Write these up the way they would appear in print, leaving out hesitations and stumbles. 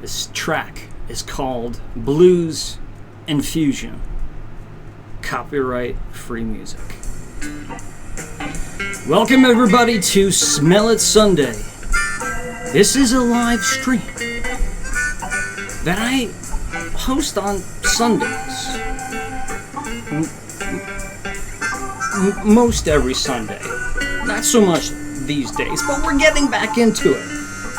This track is called Blues Infusion. Copyright free music. Welcome everybody to Smell It Sunday. This is a live stream that I host on Sundays. Most every Sunday. Not so much these days, but we're getting back into it.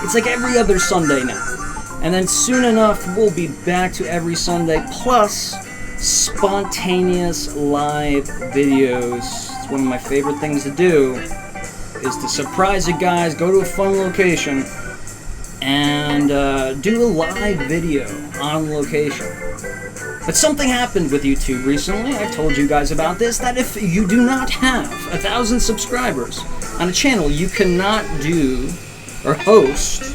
It's like every other Sunday now. And then soon enough, we'll be back to every Sunday, plus spontaneous live videos. It's one of my favorite things to do, is to surprise you guys, go to a fun location, and do a live video on location. But something happened with YouTube recently. I've told you guys about this, that if you do not have 1,000 subscribers on a channel, you cannot do or host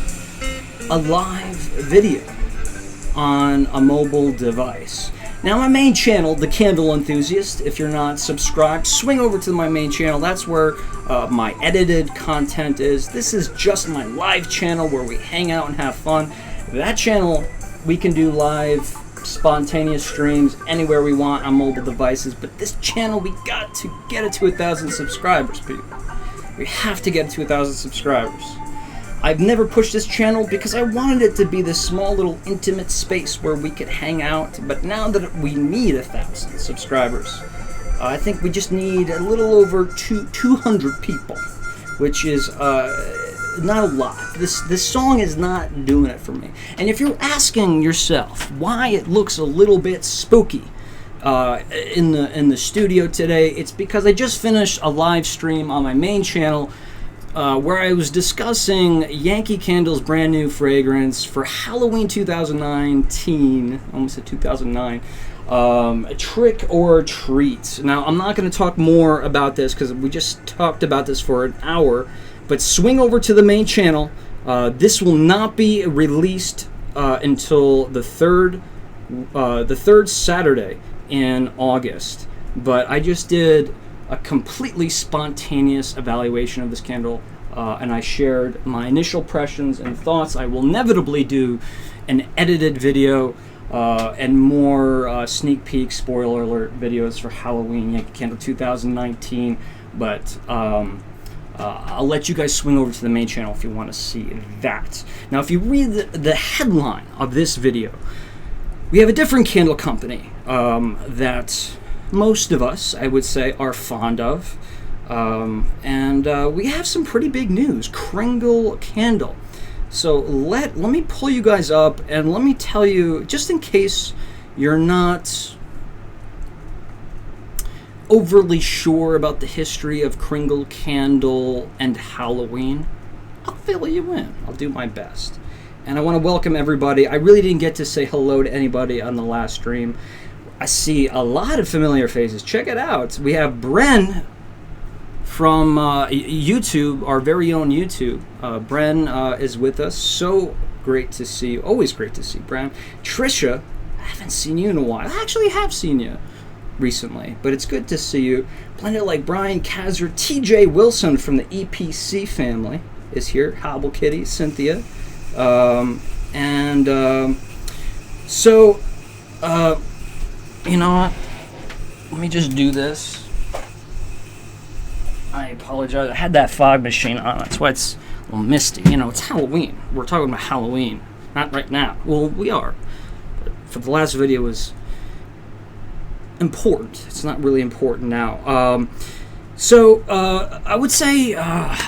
a live video on a mobile device. Now, my main channel, the Candle Enthusiast, if you're not subscribed, swing over to my main channel. That's where my edited content is. This is just my live channel where we hang out and have fun. That channel, we can do live spontaneous streams anywhere we want on mobile devices, but this channel, we got to get it to 1,000 subscribers, people. We have to get it to 1,000 subscribers. I've never pushed this channel because I wanted it to be this small little intimate space where we could hang out, but now that we need 1,000 subscribers, I think we just need a little over 200 people, which is not a lot. This song is not doing it for me. And if you're asking yourself why it looks a little bit spooky in the studio today, it's because I just finished a live stream on my main channel where I was discussing Yankee Candles' brand new fragrance for Halloween 2019, almost said 2009, Trick or Treat. Now, I'm not going to talk more about this because we just talked about this for an hour, but swing over to the main channel. This will not be released until the third Saturday in August, but I just did a completely spontaneous evaluation of this candle, and I shared my initial impressions and thoughts. I will inevitably do an edited video and more sneak peek, spoiler alert videos for Halloween Yankee Candle 2019, but I'll let you guys swing over to the main channel if you want to see that. Now, if you read the headline of this video, we have a different candle company that most of us, I would say, are fond of. And we have some pretty big news. Kringle Candle. So let me pull you guys up and let me tell you, just in case you're not overly sure about the history of Kringle Candle and Halloween, I'll fill you in. I'll do my best. And I want to welcome everybody. I really didn't get to say hello to anybody on the last stream. I see a lot of familiar faces. Check it out. We have Bren from YouTube, our very own YouTube. Bren is with us. So great to see you. Always great to see Bren. Trisha, I haven't seen you in a while. I actually have seen you recently, but it's good to see you. Blended Like Brian, Kazzer, TJ Wilson from the EPC family is here. Hobble Kitty, Cynthia. You know what? Let me just do this. I apologize. I had that fog machine on. That's why it's a little misty. You know, it's Halloween. We're talking about Halloween. Not right now. Well, we are. But for the last video, it was important. It's not really important now. I would say,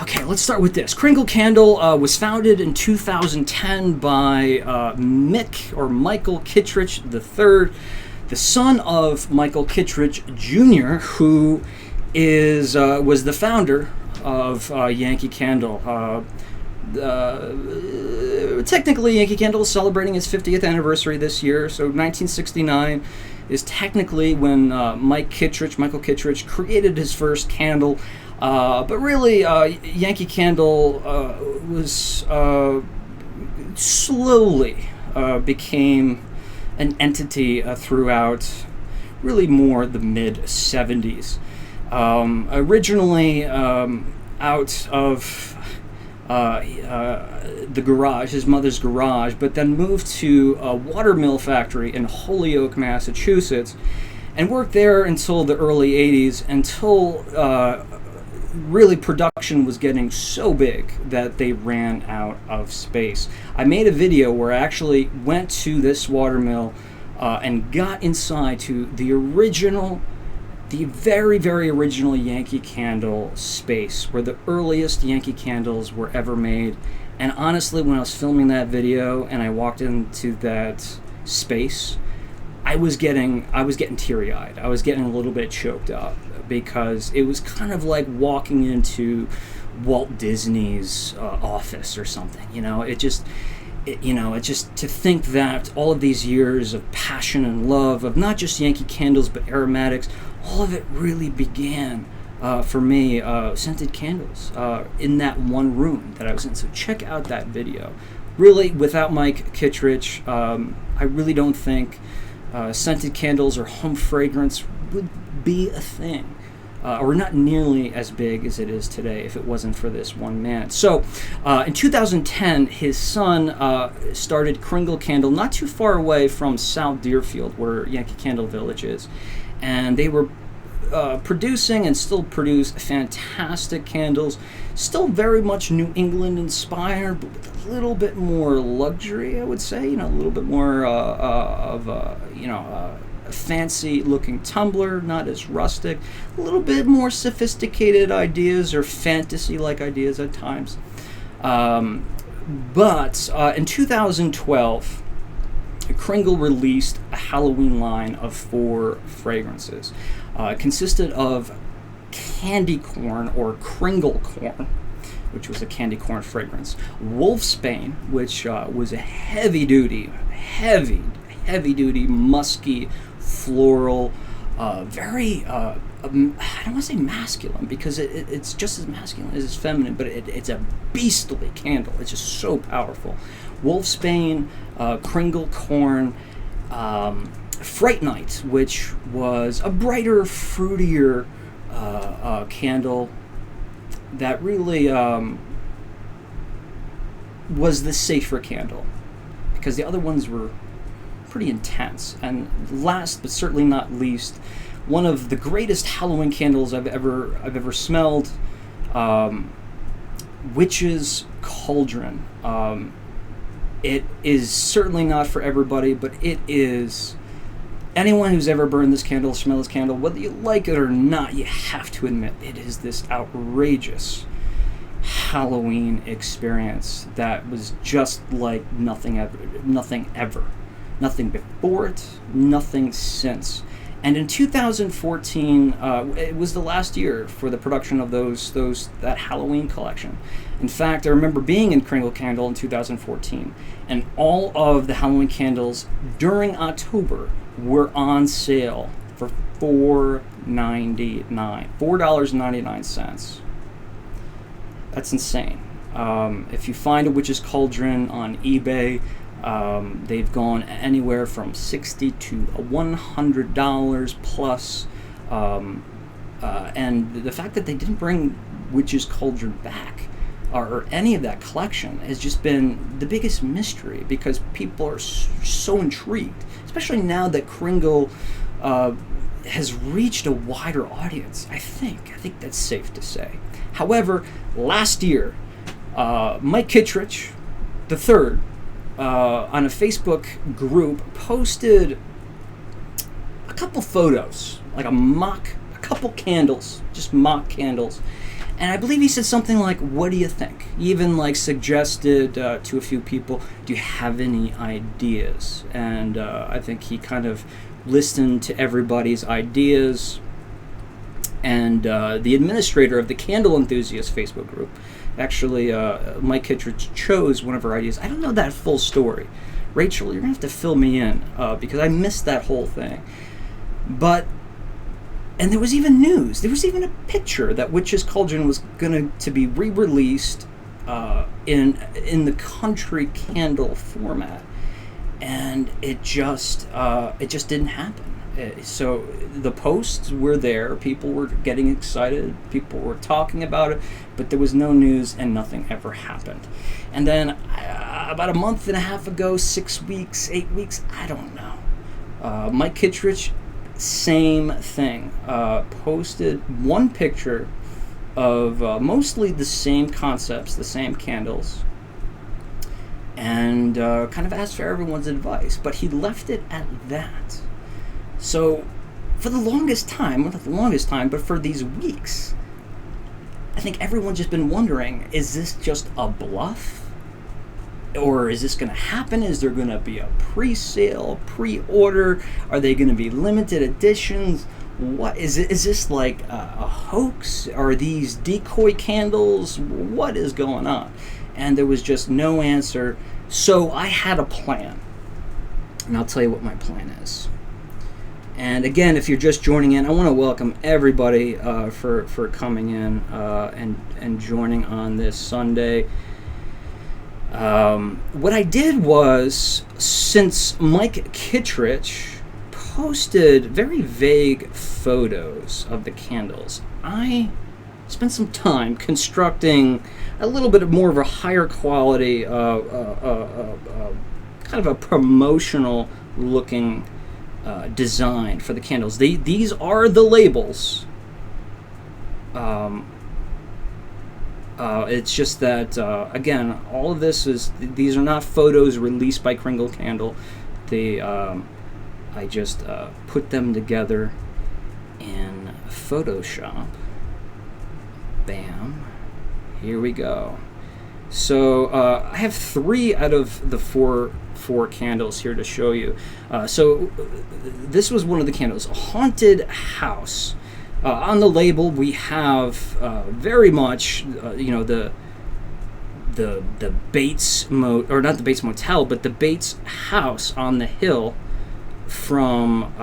okay, let's start with this. Kringle Candle was founded in 2010 by Michael Kittredge III, the son of Michael Kittredge Jr., who was the founder of Yankee Candle. Technically, Yankee Candle is celebrating its 50th anniversary this year, so 1969 is technically when Michael Kittredge created his first candle, but really Yankee Candle was slowly became an entity throughout really more the mid-70s. Originally out of the garage, his mother's garage, but then moved to a watermill factory in Holyoke, Massachusetts, and worked there until the early 80s, until really production was getting so big that they ran out of space. I made a video where I actually went to this watermill and got inside to the very, very original Yankee Candle space, where the earliest Yankee candles were ever made. And honestly, when I was filming that video and I walked into that space, I was getting teary-eyed. I was getting a little bit choked up, because it was kind of like walking into Walt Disney's office or something. It just to think that all of these years of passion and love of not just Yankee Candles but aromatics, all of it really began for me, scented candles, in that one room that I was in. So check out that video. Really, without Mike Kittredge, I really don't think scented candles or home fragrance would be a thing, or not nearly as big as it is today if it wasn't for this one man. So in 2010, his son started Kringle Candle not too far away from South Deerfield, where Yankee Candle Village is. And they were producing and still produce fantastic candles, still very much New England inspired, but with a little bit more luxury, I would say. A little bit more of a fancy looking tumbler, not as rustic, a little bit more sophisticated ideas or fantasy like ideas at times. But in 2012, Kringle released a Halloween line of 4 fragrances. It consisted of candy corn, or Kringle corn, which was a candy corn fragrance; Wolfsbane, which was a heavy-duty, musky, floral, very, I don't want to say masculine, because it's just as masculine as it's feminine, but it's a beastly candle. It's just so powerful. Wolfsbane, Kringle corn, Fright Night, which was a brighter, fruitier candle that really was the safer candle, because the other ones were pretty intense. And last but certainly not least, one of the greatest Halloween candles I've ever smelled, Witch's Cauldron. It is certainly not for everybody, but it is. Anyone who's ever burned this candle, smell this candle, whether you like it or not, you have to admit it is this outrageous Halloween experience that was just like nothing ever. Nothing before it, nothing since. And in 2014, it was the last year for the production of that Halloween collection. In fact, I remember being in Kringle Candle in 2014, and all of the Halloween candles during October were on sale for $4.99. That's insane. If you find a Witch's Cauldron on eBay, they've gone anywhere from $60 to $100 plus. And the fact that they didn't bring Witch's Cauldron back, or any of that collection, has just been the biggest mystery, because people are so intrigued, especially now that Kringle has reached a wider audience. I think that's safe to say. However, last year, Mike Kittredge III, on a Facebook group, posted a couple photos, like a couple candles, just mock candles. And I believe he said something like, "What do you think?" He even suggested to a few people, "Do you have any ideas?" And I think he kind of listened to everybody's ideas. And the administrator of the Candle Enthusiast Facebook group, actually, Mike Kittredge chose one of her ideas. I don't know that full story. Rachel, you're going to have to fill me in, because I missed that whole thing. And there was even news. There was even a picture that Witch's Cauldron was going to be re-released in the country candle format. And it just didn't happen. So the posts were there. People were getting excited. People were talking about it, but there was no news and nothing ever happened. And then about a month and a half ago, 6 weeks, 8 weeks, I don't know. Mike Kittredge, same thing. Posted one picture of mostly the same concepts, the same candles, and kind of asked for everyone's advice, but he left it at that. So for the longest time, well, not the longest time, but for these weeks, I think everyone's just been wondering, is this just a bluff? Or is this going to happen? Is there going to be a pre-sale, pre-order? Are they going to be limited editions? What is it? Is this like a hoax? Are these decoy candles? What is going on? And there was just no answer. So I had a plan, and I'll tell you what my plan is. And again, if you're just joining in, I want to welcome everybody for coming in and joining on this Sunday. What I did was, since Mike Kittredge posted very vague photos of the candles, I spent some time constructing a little bit more of a higher quality, kind of a promotional looking design for the candles. These are the labels. It's just that, again, all of this these are not photos released by Kringle Candle. I just put them together in Photoshop. Bam. Here we go. So I have 3 out of the four candles here to show you. So this was one of the candles, a haunted house. On the label, we have very much, the Bates or not the Bates Motel, but the Bates house on the hill from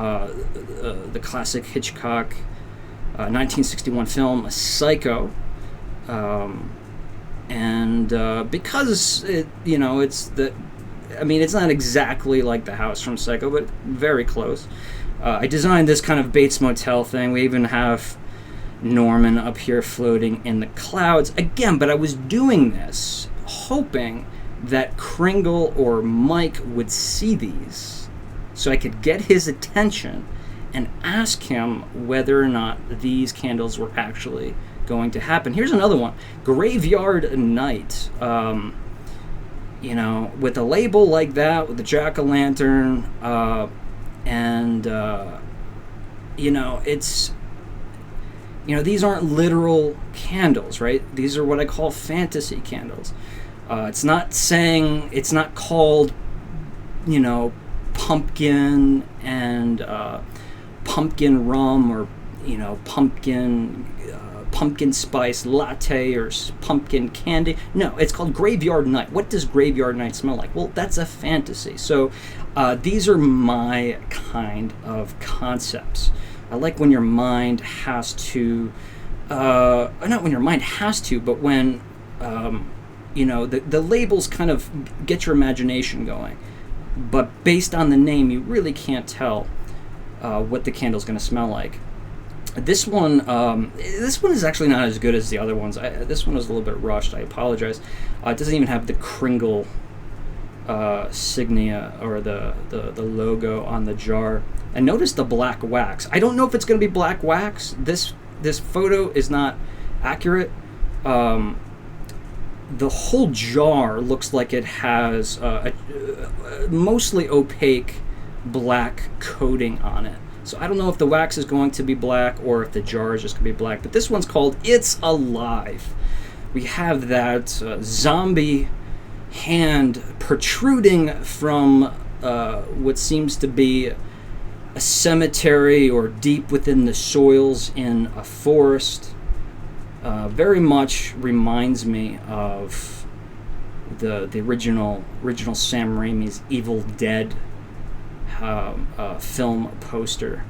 the classic Hitchcock 1961 film Psycho. And because it's not exactly like the house from Psycho, but very close. I designed this kind of Bates Motel thing. We even have Norman up here floating in the clouds. Again, but I was doing this hoping that Kringle or Mike would see these so I could get his attention and ask him whether or not these candles were actually going to happen. Here's another one, Graveyard Night. With a label like that, with the jack-o'-lantern, it's, these aren't literal candles, right? These are what I call fantasy candles. It's not called, pumpkin and pumpkin rum or, pumpkin spice latte or pumpkin candy. No, it's called Graveyard Night. What does Graveyard Night smell like? Well, that's a fantasy. So these are my kind of concepts. I like when your mind has to, not when your mind has to, but when, the labels kind of get your imagination going. But based on the name, you really can't tell what the candle's going to smell like. This one is actually not as good as the other ones. This one was a little bit rushed. I apologize. It doesn't even have the Kringle signia or the logo on the jar. And notice the black wax. I don't know if it's going to be black wax. This photo is not accurate. The whole jar looks like it has a mostly opaque black coating on it. So I don't know if the wax is going to be black or if the jar is just going to be black. But this one's called It's Alive. We have that zombie hand protruding from what seems to be a cemetery or deep within the soils in a forest. Very much reminds me of the original Sam Raimi's Evil Dead film poster,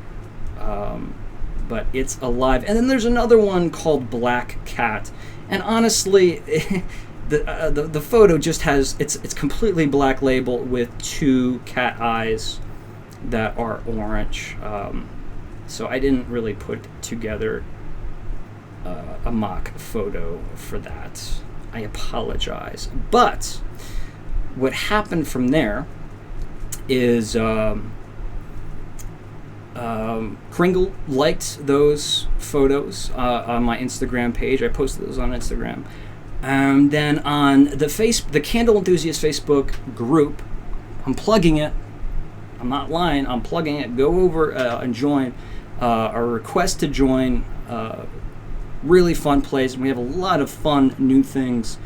but it's alive. And then there's another one called Black Cat, and honestly, the photo just has it's completely black label with 2 cat eyes that are orange. So I didn't really put together a mock photo for that. I apologize. But what happened from there is Kringle liked those photos on my Instagram page. I posted those on Instagram. Then on the Candle Enthusiast Facebook group, I'm plugging it. I'm not lying. I'm plugging it. Go over and join. Our request to join. Really fun place. We have a lot of fun new things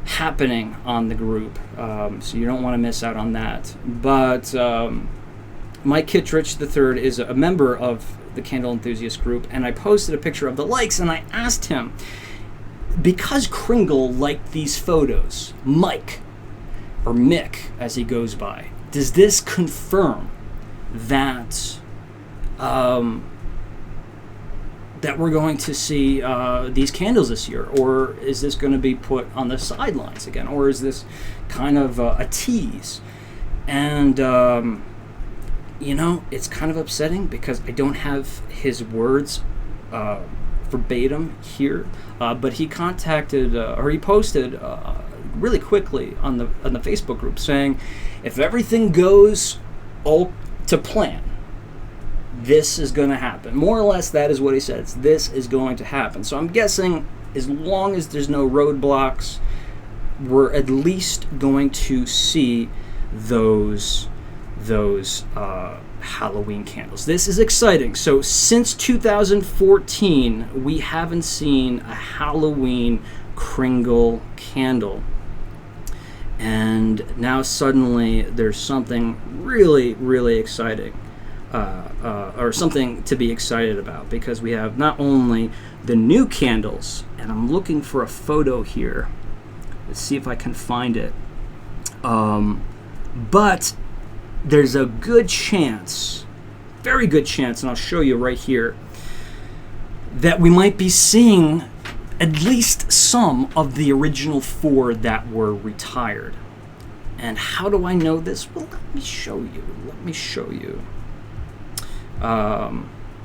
happening on the group. So you don't want to miss out on that. But Mike Kittredge III is a member of the Candle Enthusiast group, and I posted a picture of the likes, and I asked him, because Kringle liked these photos, Mike, or Mick as he goes by, does this confirm that that we're going to see these candles this year, or is this going to be put on the sidelines again, or is this kind of a tease? And you know, it's kind of upsetting because I don't have his words verbatim here, but he contacted or he posted really quickly on the Facebook group saying, if everything goes all to plan, this is going to happen. More or less, that is what he says. This is going to happen. So I'm guessing as long as there's no roadblocks, we're at least going to see those Halloween candles. This is exciting. So since 2014, we haven't seen a Halloween Kringle candle. And now suddenly there's something really, really exciting. Or something to be excited about, because we have not only the new candles, and I'm looking for a photo here. Let's see if I can find it. But there's a good chance, very good chance, and I'll show you right here, that we might be seeing at least some of the original 4 that were retired. And how do I know this? Well, let me show you.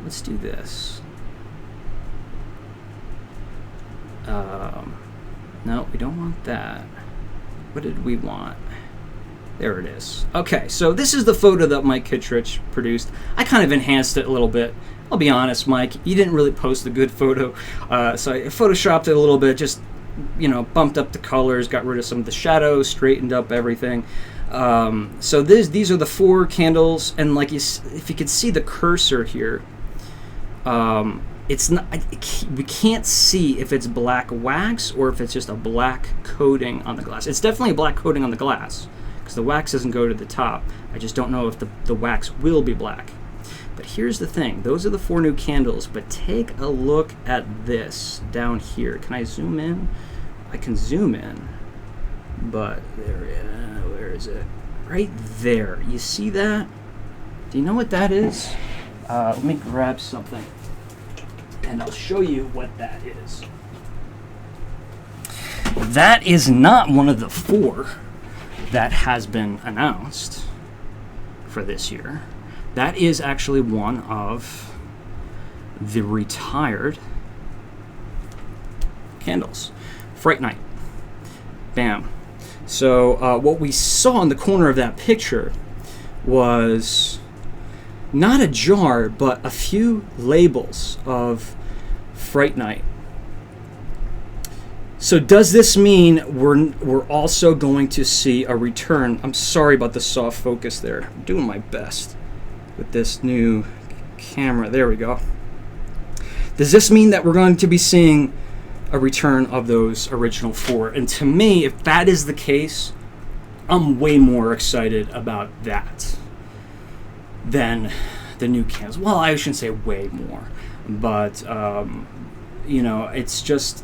Let's do this. No, we don't want that. What did we want? There it is. Okay, so this is the photo that Mike Kittredge produced. I kind of enhanced it a little bit. I'll be honest, Mike, you didn't really post a good photo, so I photoshopped it a little bit, just, you know, bumped up the colors, got rid of some of the shadows, straightened up everything. So these are the 4 candles, and like if you could see the cursor here, it's not. We can't see if it's black wax or if it's just a black coating on the glass. It's definitely a black coating on the glass because the wax doesn't go to the top. I just don't know if the wax will be black. But here's the thing: those are the 4 new candles. But take a look at this down here. Can I zoom in? I can zoom in, but where is it? Right there. You see that? Do you know what that is? Let me grab something, and I'll show you what that is. That is not one of the 4 that has been announced for this year. That is actually one of the retired candles. Fright Night. Bam. So what we saw in the corner of that picture was not a jar, but a few labels of Fright Night. So does this mean we're also going to see a return? I'm sorry about the soft focus there. I'm doing my best with this new camera. There we go. Does this mean that we're going to be seeing a return of those original 4? And to me, if that is the case, I'm way more excited about that than the new candles. Well, I shouldn't say way more, but you know, it's just,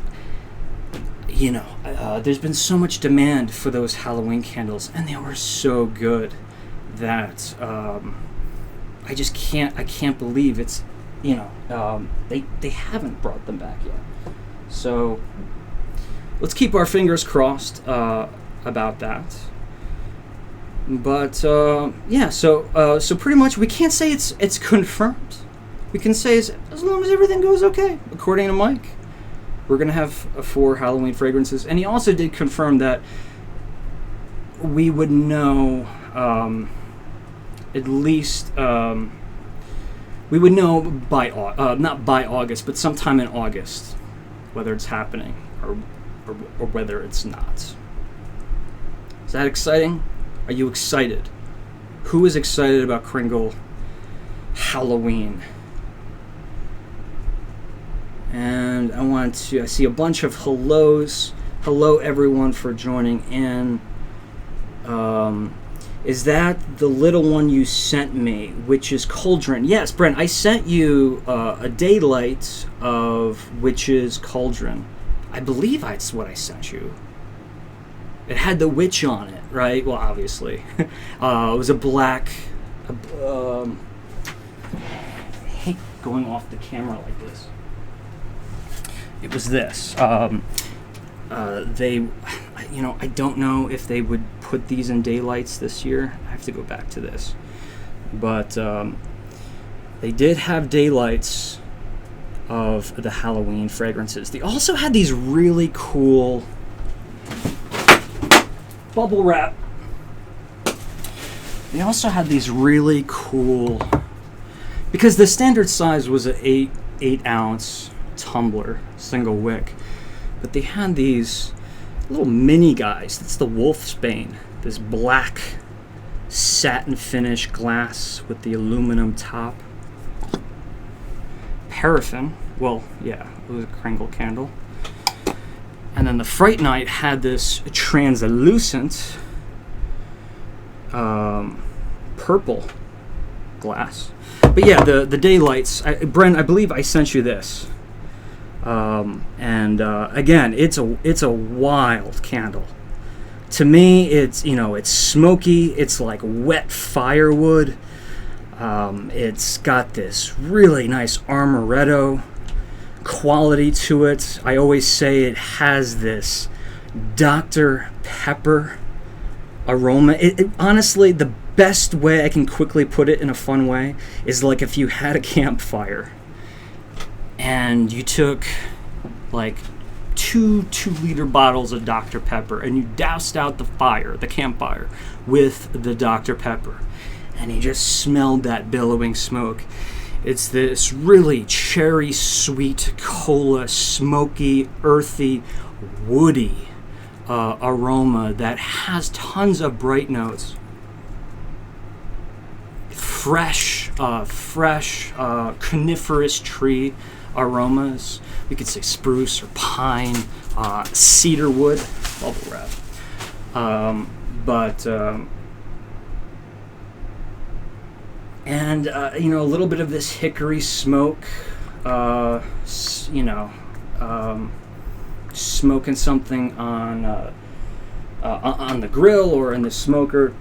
you know, there's been so much demand for those Halloween candles, and they were so good that I can't believe it's, you know, they haven't brought them back yet. So let's keep our fingers crossed about that. But yeah, so pretty much we can't say it's confirmed. We can say as long as everything goes okay, according to Mike, we're gonna have 4 Halloween fragrances. And he also did confirm that we would know at least we would know by not by August, but sometime in August, whether it's happening or whether it's not. Is that exciting? Are you excited? Who is excited about Kringle Halloween? And I see a bunch of hellos. Hello everyone for joining in. Is that the little one you sent me, which is Cauldron? Yes, Brent, I sent you a daylight of Witch's Cauldron. I believe that's what I sent you. It had the witch on it, right? Well, obviously. It was a black... I hate going off the camera like this. It was this. I don't know if they would put these in daylights this year. I have to go back to this. But they did have daylights of the Halloween fragrances. They also had these really cool bubble wrap. They also had these really cool, because the standard size was an 8 ounce tumbler, single wick. But they had these little mini guys. That's the Wolfsbane. This black satin finish glass with the aluminum top. Paraffin. Well, yeah, it was a Kringle candle. And then the Fright Night had this translucent purple glass. But yeah, the daylights. Brent, I believe I sent you this. Again, it's a wild candle. To me, it's smoky. It's like wet firewood. It's got this really nice amaretto quality to it. I always say it has this Dr. Pepper aroma. Honestly, the best way I can quickly put it in a fun way is like if you had a campfire and you took like 2 2-liter bottles of Dr. Pepper and you doused out the campfire with the Dr. Pepper, and you just smelled that billowing smoke. It's this really cherry sweet cola, smoky, earthy, woody aroma that has tons of bright notes. Fresh coniferous tree aromas. We could say spruce or pine, cedar wood, bubble wrap. A little bit of this hickory smoke, smoking something on the grill or in the smoker.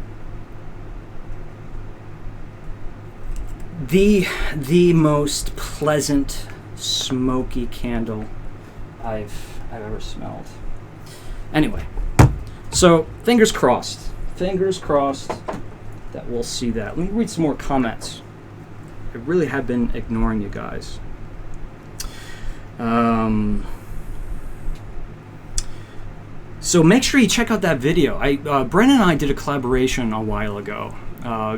The most pleasant smoky candle I've ever smelled. Anyway, so fingers crossed that we'll see that. Let me read some more comments. I really have been ignoring you guys. So make sure you check out that video. Brennan and I did a collaboration a while ago.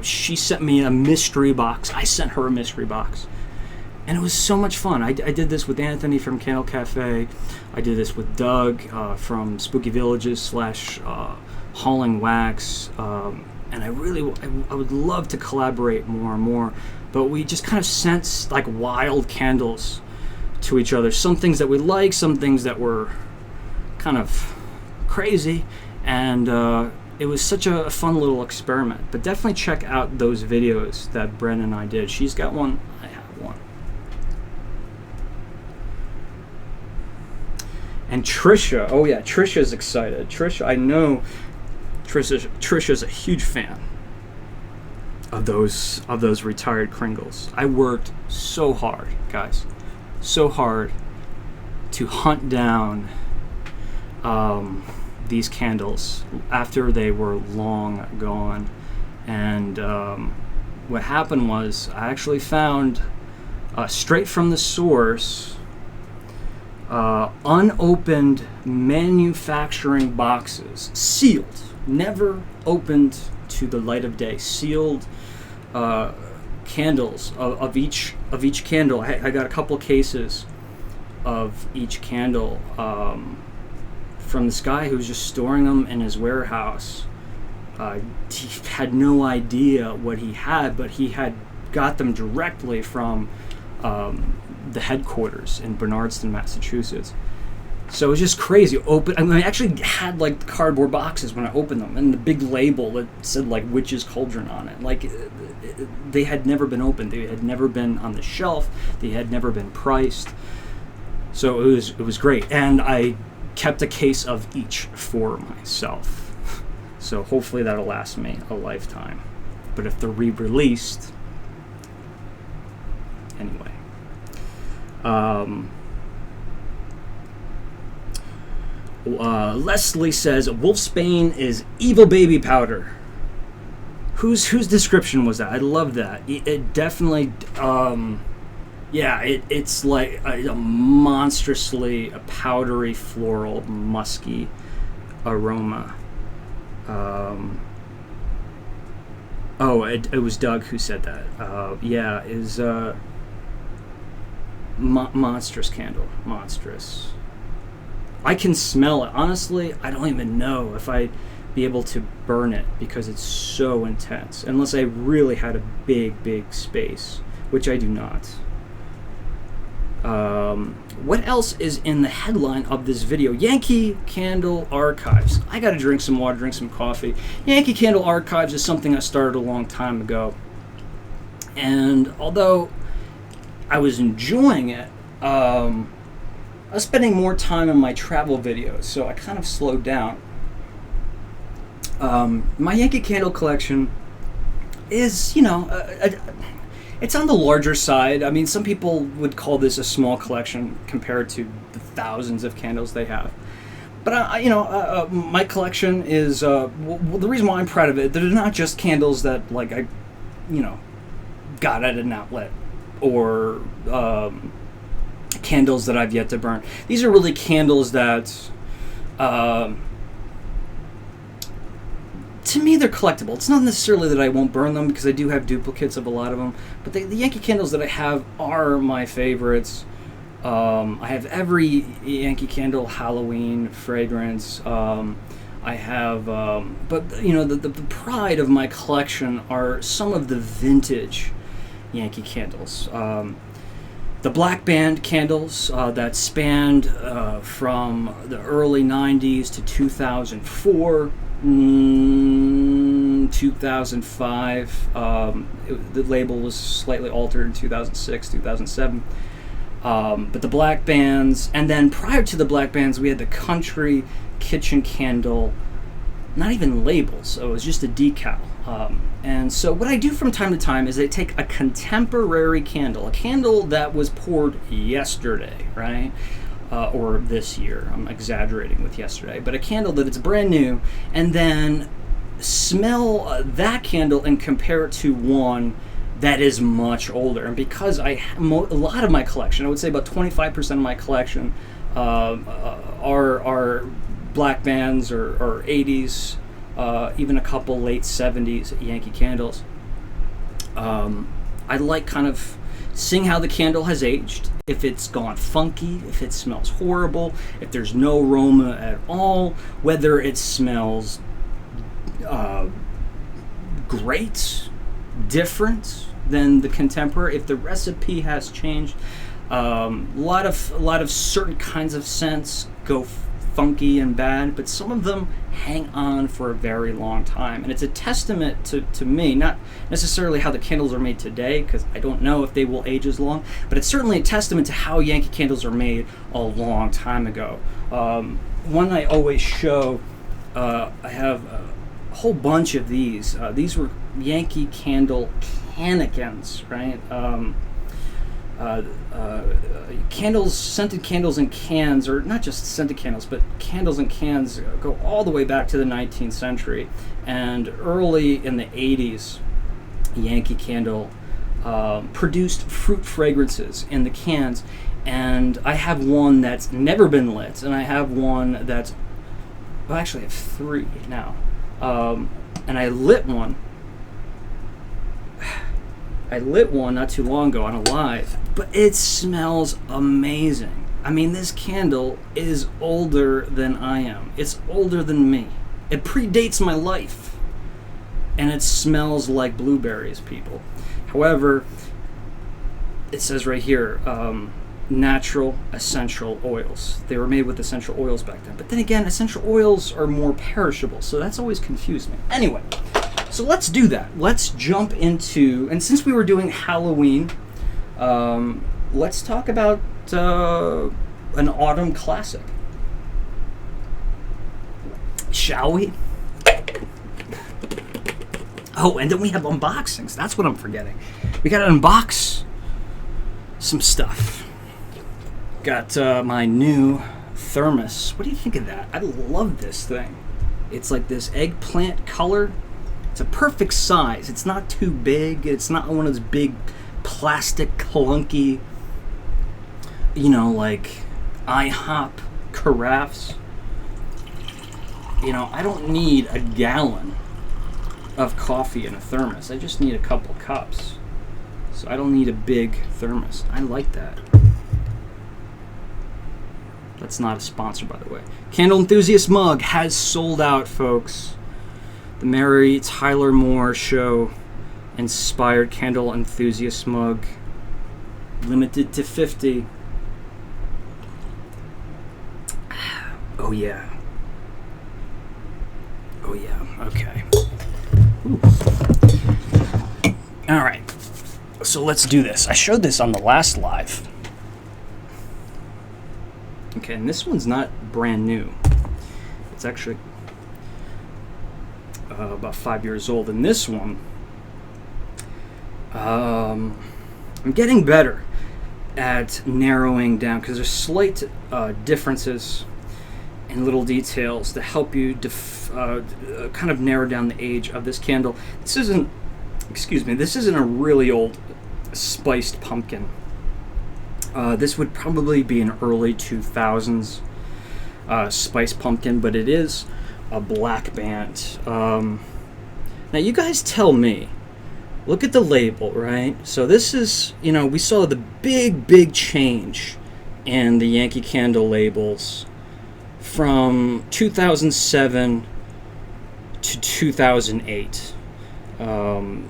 She sent me a mystery box. I sent her a mystery box. And it was so much fun. I did this with Anthony from Candle Cafe. I did this with Doug from Spooky Villages / Hauling Wax. And I would love to collaborate more and more. But we just kind of sent like wild candles to each other. Some things that we like, some things that were kind of crazy. And it was such a fun little experiment. But definitely check out those videos that Bren and I did. She's got one, I have one. And Trisha, oh yeah, Trisha's excited. Trisha, I know Trisha's a huge fan of those retired Kringles. I worked so hard, guys, so hard to hunt down these candles after they were long gone. And what happened was I actually found, straight from the source, unopened manufacturing boxes, sealed, never opened to the light of day, sealed candles of each candle. I got a couple cases of each candle from this guy who was just storing them in his warehouse. He had no idea what he had, but he had got them directly from the headquarters in Bernardston, Massachusetts. So it was just crazy. I actually had like the cardboard boxes when I opened them, and the big label that said like Witch's Cauldron on it. Like they had never been opened. They had never been on the shelf. They had never been priced. So it was great, and I kept a case of each for myself. So hopefully that'll last me a lifetime. But if they're re-released, anyway. Leslie says Wolfsbane is evil baby powder. Whose description was that? I love that. It definitely, it's like a monstrously powdery, floral, musky aroma. It was Doug who said that. Monstrous candle. Monstrous. I can smell it. Honestly, I don't even know if I'd be able to burn it because it's so intense. Unless I really had a big space, which I do not. What else is in the headline of this video? Yankee Candle Archives. I gotta drink some water, drink some coffee. Yankee Candle Archives is something I started a long time ago. And although I was enjoying it, I was spending more time on my travel videos, so I kind of slowed down. My Yankee Candle collection is, it's on the larger side. I mean, some people would call this a small collection compared to the thousands of candles they have. But, my collection is, the reason why I'm proud of it, they're not just candles that, like, I got at an outlet or candles that I've yet to burn. These are really candles that, to me, they're collectible. It's not necessarily that I won't burn them because I do have duplicates of a lot of them, but the Yankee candles that I have are my favorites. I have every Yankee Candle Halloween fragrance. I have, the pride of my collection are some of the vintage Yankee candles. The Black Band candles that spanned from the early 90s to 2004. 2005. The label was slightly altered in 2006, 2007. But the Black Bands, and then prior to the Black Bands, we had the Country Kitchen Candle, not even labels, so it was just a decal. And so what I do from time to time is I take a contemporary candle, a candle that was poured yesterday, right? Or this year. I'm exaggerating with yesterday, but a candle that it's brand new, and then smell that candle and compare it to one that is much older. And because a lot of my collection, I would say about 25% of my collection are Black Bands or 80s, even a couple late 70s Yankee candles. I like kind of seeing how the candle has aged, if it's gone funky, if it smells horrible, if there's no aroma at all, whether it smells great, different than the contemporary, if the recipe has changed. A lot of certain kinds of scents go funky and bad, but some of them hang on for a very long time. And it's a testament to me, not necessarily how the candles are made today, because I don't know if they will age as long, but it's certainly a testament to how Yankee candles are made a long time ago. One I always show, I have a whole bunch of these. These were Yankee Candle cannikins, right? candles, scented candles in cans, or not just scented candles, but candles in cans go all the way back to the 19th century. And early in the 80s, Yankee Candle produced fruit fragrances in the cans. And I have one that's never been lit, and I have one that's, well, actually I have three now. And I lit one not too long ago on a live, but it smells amazing. I mean, this candle is older than I am. It's older than me. It predates my life. And it smells like blueberries, people. However, it says right here, natural essential oils. They were made with essential oils back then. But then again, essential oils are more perishable, so that's always confused me. Anyway, so let's do that. Let's jump into, and since we were doing Halloween, let's talk about an autumn classic. Shall we? Oh, and then we have unboxings. That's what I'm forgetting. We got to unbox some stuff. Got my new thermos. What do you think of that? I love this thing. It's like this eggplant color. It's a perfect size. It's not too big. It's not one of those big plastic clunky, like IHOP carafes. I don't need a gallon of coffee in a thermos. I just need a couple cups. So I don't need a big thermos. I like that. That's not a sponsor, by the way. Candle Enthusiast mug has sold out, folks. The Mary Tyler Moore Show inspired Candle Enthusiast mug. Limited to 50. Oh, yeah. Oh, yeah. Okay. Ooh. All right. So let's do this. I showed this on the last live. Okay, and this one's not brand new. It's actually about 5 years old. And this one, I'm getting better at narrowing down because there's slight differences in little details to help you kind of narrow down the age of this candle. This isn't a really old spiced pumpkin. This would probably be an early 2000s spiced pumpkin, but it is a black band. Now you guys tell me, look at the label, right? So this is, we saw the big change in the Yankee Candle labels from 2007 to 2008.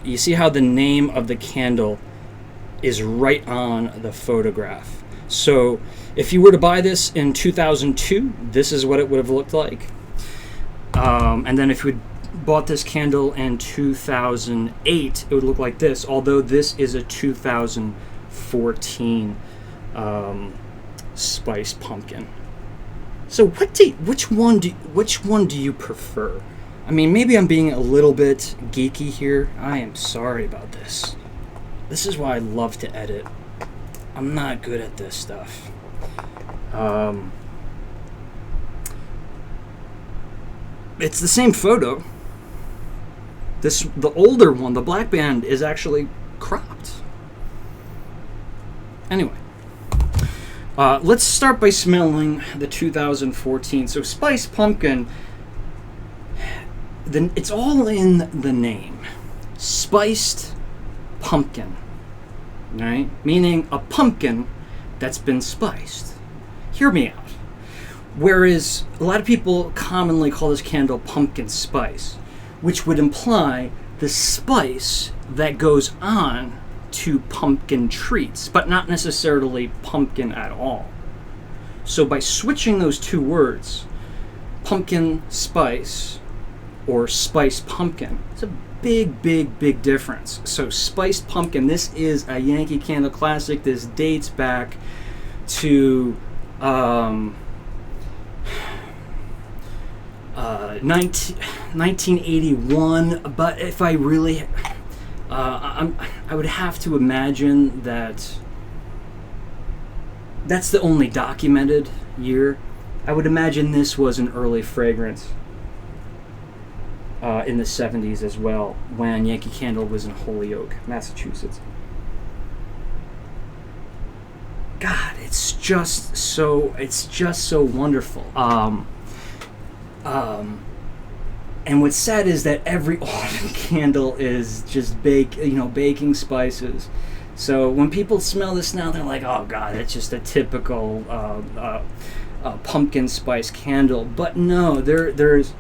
You see how the name of the candle is right on the photograph. So if you were to buy this in 2002, this is what it would have looked like. And then if you bought this candle in 2008, it would look like this, although this is a 2014 spiced pumpkin. So which one do you prefer? I mean, maybe I'm being a little bit geeky here. I am sorry about this. This is why I love to edit. I'm not good at this stuff. It's the same photo. The older one, the black band, is actually cropped. Anyway, let's start by smelling the 2014. So spiced pumpkin, it's all in the name. Spiced pumpkin, right? Meaning a pumpkin that's been spiced. Hear me out. Whereas a lot of people commonly call this candle pumpkin spice, which would imply the spice that goes on to pumpkin treats, but not necessarily pumpkin at all. So by switching those two words, pumpkin spice or spiced pumpkin, it's a big difference. So spiced pumpkin, this is a Yankee Candle classic. This dates back to 1981, but if I really I would have to imagine that that's the only documented year. I would imagine this was an early fragrance in the 70s as well, when Yankee Candle was in Holyoke, Massachusetts. God, it's just so wonderful. And what's sad is that every autumn candle is just baking spices. So when people smell this now, they're like, "Oh God, it's just a typical pumpkin spice candle." But no, there's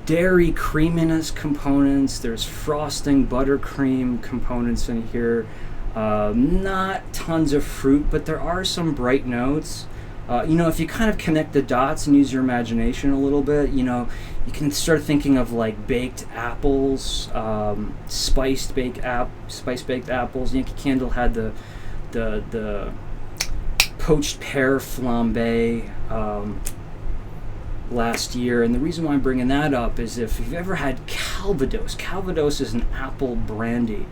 dairy creaminess components. There's frosting, buttercream components in here. Not tons of fruit, but there are some bright notes. If you kind of connect the dots and use your imagination a little bit, you can start thinking of like baked apples, spiced baked apples. Yankee Candle had the poached pear flambe last year, and the reason why I'm bringing that up is if you've ever had Calvados. Calvados is an apple brandy.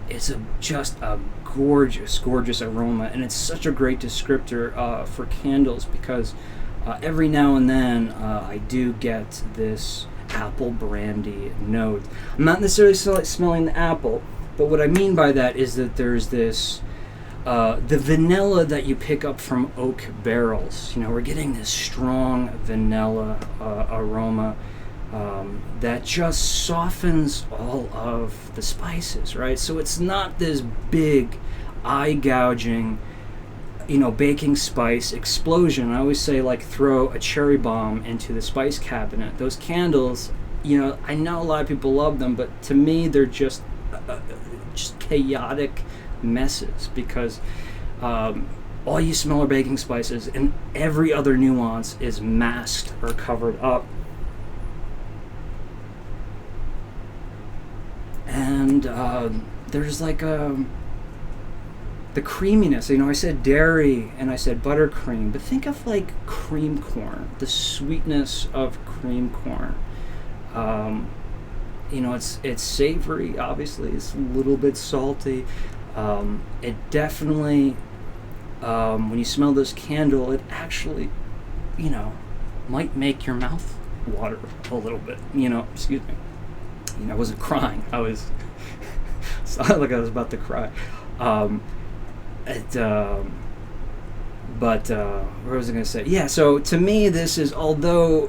It's just a gorgeous aroma, and it's such a great descriptor for candles, because every now and then I do get this apple brandy note. I'm not necessarily smelling the apple, but what I mean by that is that there's this the vanilla that you pick up from oak barrels. We're getting this strong vanilla aroma that just softens all of the spices, right? So it's not this big, eye-gouging, baking spice explosion. I always say, like, throw a cherry bomb into the spice cabinet. Those candles, I know a lot of people love them, but to me, they're just chaotic messes, because all you smell are baking spices, and every other nuance is masked or covered up. And there's like the creaminess. I said dairy and I said buttercream, but think of like cream corn, the sweetness of cream corn. It's savory, obviously. It's a little bit salty. It definitely, when you smell this candle, it actually, might make your mouth water a little bit. Excuse me. I wasn't crying. I was sounded like I was about to cry. What was I going to say? Yeah, so to me, this is, although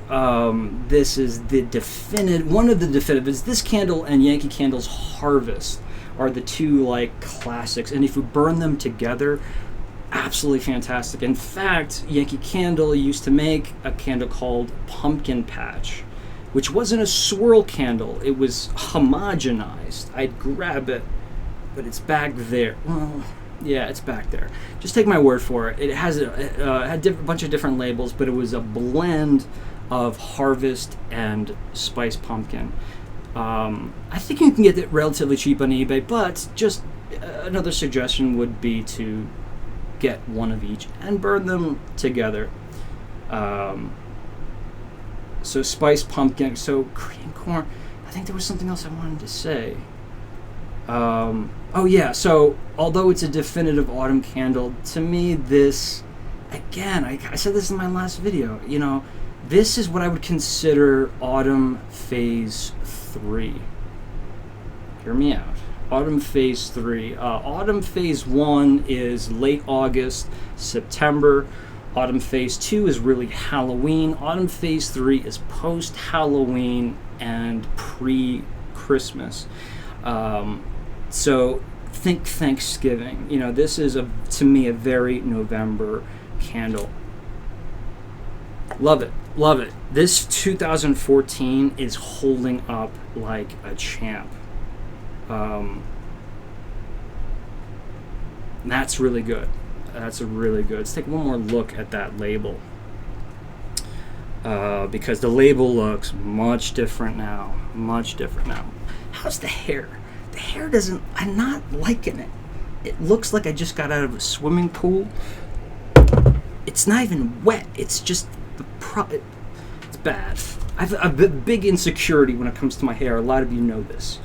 this is one of the definitives, this candle and Yankee Candle's Harvest are the two like classics, and if you burn them together, absolutely fantastic. In fact, Yankee Candle used to make a candle called Pumpkin Patch, which wasn't a swirl candle, it was homogenized. I'd grab it, but it's back there. Well, yeah, it's back there. Just take my word for it. It has had a bunch of different labels, but it was a blend of Harvest and Spice Pumpkin. I think you can get it relatively cheap on eBay, but just another suggestion would be to get one of each and burn them together. So Spice Pumpkin, so cream corn. I think there was something else I wanted to say. Oh yeah, so although it's a definitive autumn candle, to me this, again, I said this in my last video, this is what I would consider autumn phase 3. Hear me out. Autumn phase 3. Autumn phase 1 is late August, September. Autumn phase 2 is really Halloween. Autumn phase 3 is post-Halloween and pre-Christmas. So think Thanksgiving. This is, to me, a very November candle. Love it. Love it. This 2014 is holding up like a champ. That's really good. That's really good. Let's take one more look at that label. Because the label looks much different now. Much different now. How's the hair? The hair doesn't... I'm not liking it. It looks like I just got out of a swimming pool. It's not even wet. It's just... It's bad. I have a big insecurity when it comes to my hair. A lot of you know this.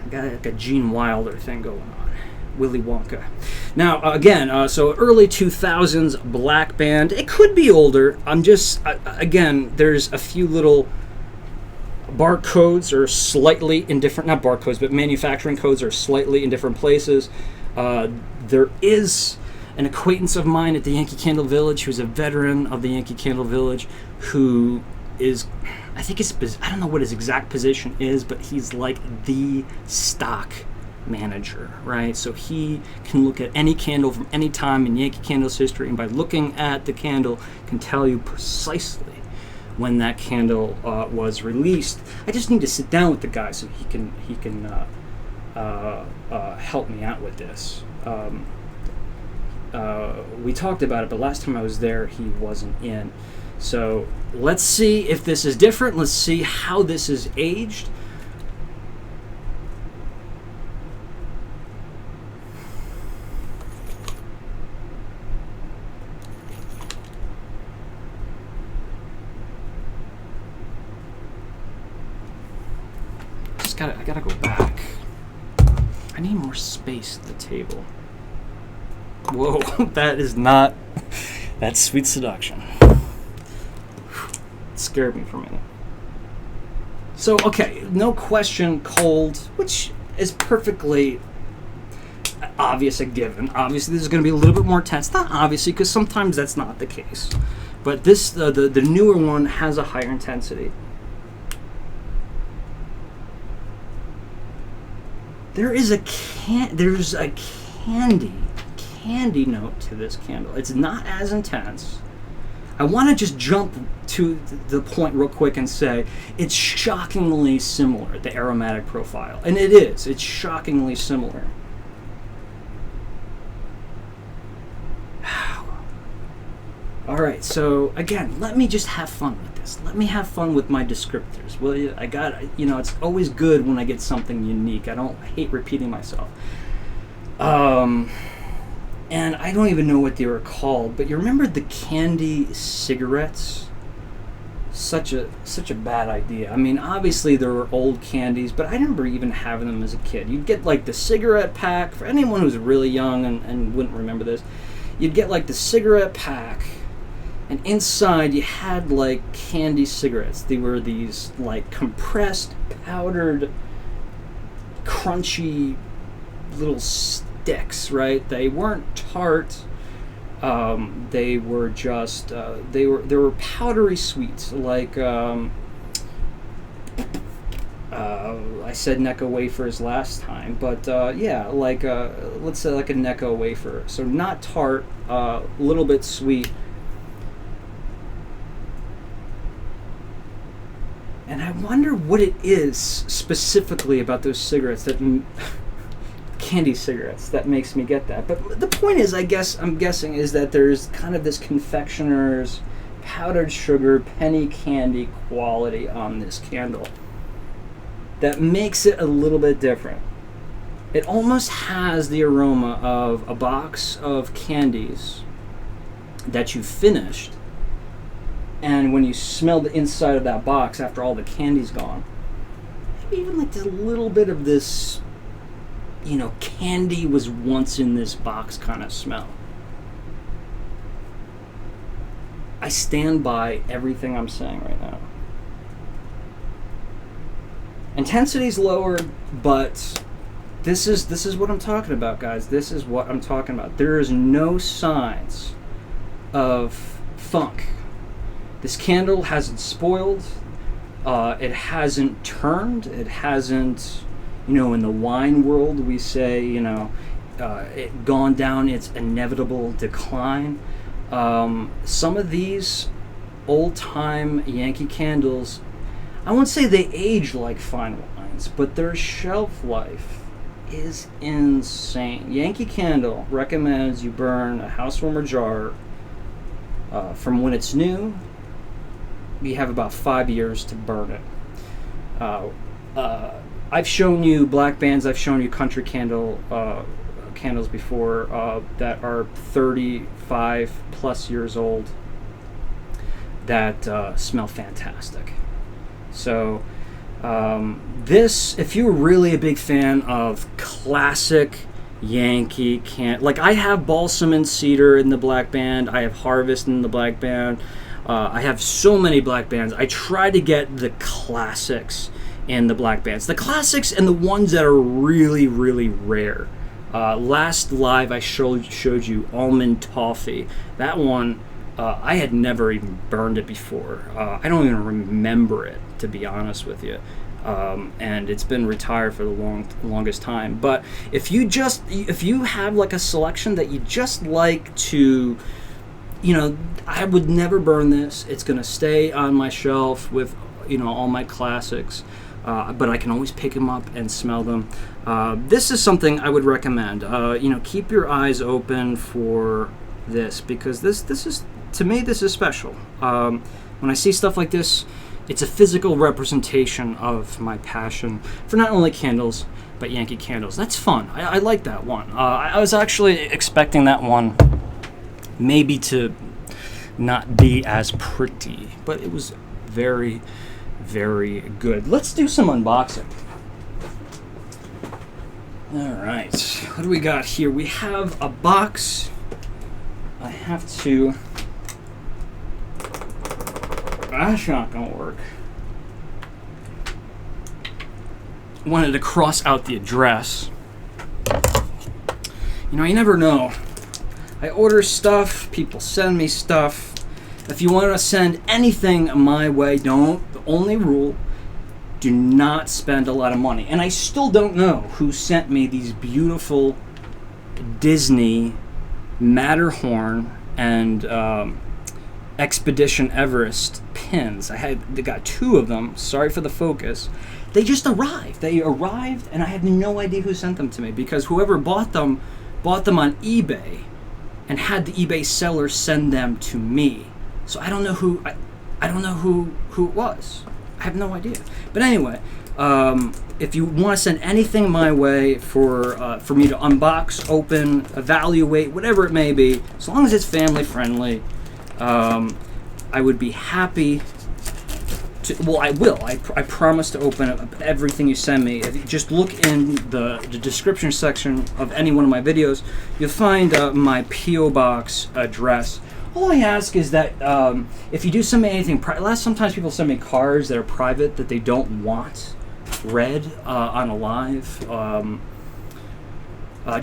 got like a Gene Wilder thing going on. Willy Wonka. Now, again, so early 2000s black band. It could be older. I'm just, again, there's a few little barcodes are slightly in different, not barcodes, but manufacturing codes are slightly in different places. There is an acquaintance of mine at the Yankee Candle Village who's a veteran of the Yankee Candle Village who is, I think I don't know what his exact position is, but he's like the stock manager, right? So he can look at any candle from any time in Yankee Candle's history, and by looking at the candle can tell you precisely when that candle was released. I just need to sit down with the guy so he can help me out with this. We talked about it, but last time I was there, he wasn't in. So let's see if this is different. Let's see how this is aged. I gotta go back. I need more space at the table. Whoa, that's sweet seduction. It scared me for a minute. So, okay, no question, cold, which is perfectly obvious, a given. Obviously, this is going to be a little bit more intense. Not obviously, because sometimes that's not the case. But this, the newer one has a higher intensity. There's a candy note to this candle. It's not as intense. I want to just jump to the point real quick and say it's shockingly similar, the aromatic profile. And it is. It's shockingly similar. All right, so again, let me just have fun with this. Let me have fun with my descriptors. Well, it's always good when I get something unique. I hate repeating myself. And I don't even know what they were called, but you remember the candy cigarettes? Such a bad idea. I mean, obviously there were old candies, but I remember even having them as a kid. You'd get like the cigarette pack, for anyone who's really young and wouldn't remember this, you'd get like the cigarette pack, and inside you had like candy cigarettes. They were these like compressed, powdered, crunchy little sticks, right? They weren't tart. They were just they were powdery sweets, like I said Necco wafers last time, but yeah, like let's say like a Necco wafer. So not tart, a little bit sweet. And I wonder what it is specifically about those cigarettes that candy cigarettes that makes me get that. But the point is, I'm guessing is that there's kind of this confectioner's powdered sugar penny candy quality on this candle that makes it a little bit different. It almost has the aroma of a box of candies that you finished, and when you smell the inside of that box after all the candy's gone, maybe even like this little bit of this, candy was once in this box kind of smell. I stand by everything I'm saying right now. Intensity's lower, but this is what I'm talking about, guys. This is what I'm talking about. There is no signs of funk. This candle hasn't spoiled. It hasn't turned. It hasn't, in the wine world we say, it gone down its inevitable decline. Some of these old-time Yankee candles, I won't say they age like fine wines, but their shelf life is insane. Yankee Candle recommends you burn a housewarmer jar from when it's new. You have about 5 years to burn it. I've shown you black bands, I've shown you country candles before that are 35 plus years old that smell fantastic. So This, if you're really a big fan of classic Yankee like I have Balsam and Cedar in the black band, I have Harvest in the black band, I have so many black bands. I try to get the classics in the black bands, the classics and the ones that are really, really rare. Last live I showed you Almond Toffee. That one, I had never even burned it before. I don't even remember it, to be honest with you. And it's been retired for the longest time. But if you have like a selection that you just like to, I would never burn this. It's gonna stay on my shelf with all my classics. But I can always pick them up and smell them. This is something I would recommend. Keep your eyes open for this, because this is, to me, this is special. When I see stuff like this, it's a physical representation of my passion for not only candles, but Yankee Candles. That's fun. I like that one. I was actually expecting that one maybe to not be as pretty, but it was very, very good. Let's do some unboxing. All right, what do we got here? We have a box. I have to... That's not gonna work. Wanted to cross out the address. You never know. I order stuff, people send me stuff. If you want to send anything my way, the only rule, do not spend a lot of money. And I still don't know who sent me these beautiful Disney Matterhorn and Expedition Everest pins. They got 2 of them. Sorry for the focus. They just arrived. They arrived, and I had no idea who sent them to me, because whoever bought them on eBay and had the eBay seller send them to me. So I don't know who it was. I have no idea. But anyway, if you want to send anything my way for me to unbox, open, evaluate, whatever it may be, as long as it's family friendly, I would be happy to. Well, I will. I promise to open up everything you send me. If you just look in the description section of any one of my videos, you'll find my P.O. Box address. All I ask is that if you do send me anything, sometimes people send me cards that are private that they don't want read on a live,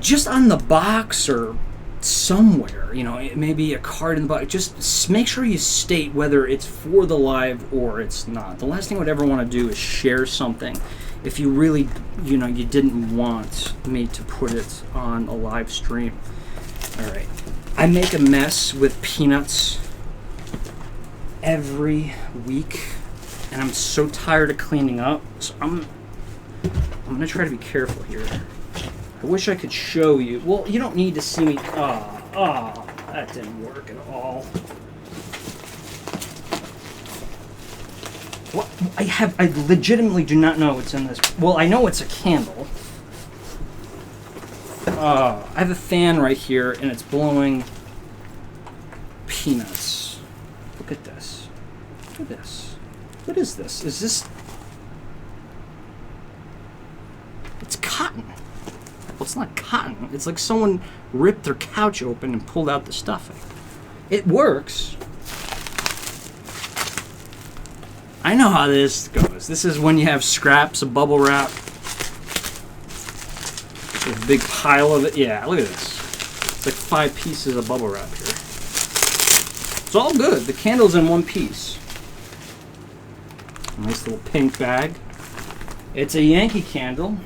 just on the box or somewhere, maybe a card in the box. Just make sure you state whether it's for the live or it's not. The last thing I would ever want to do is share something if you really, you didn't want me to put it on a live stream. All right. I make a mess with peanuts every week, and I'm so tired of cleaning up. So I'm gonna try to be careful here. I wish I could show you. Well, you don't need to see me. That didn't work at all. What? I legitimately do not know what's in this. Well, I know it's a candle. I have a fan right here, and it's blowing peanuts. Look at this. Look at this. What is this? Is this... It's cotton. Well, it's not cotton. It's like someone ripped their couch open and pulled out the stuffing. It works. I know how this goes. This is when you have scraps of bubble wrap. A big pile of it. Yeah, look at this. It's like 5 pieces of bubble wrap here. It's all good. The candle's in one piece. Nice little pink bag. It's a Yankee candle.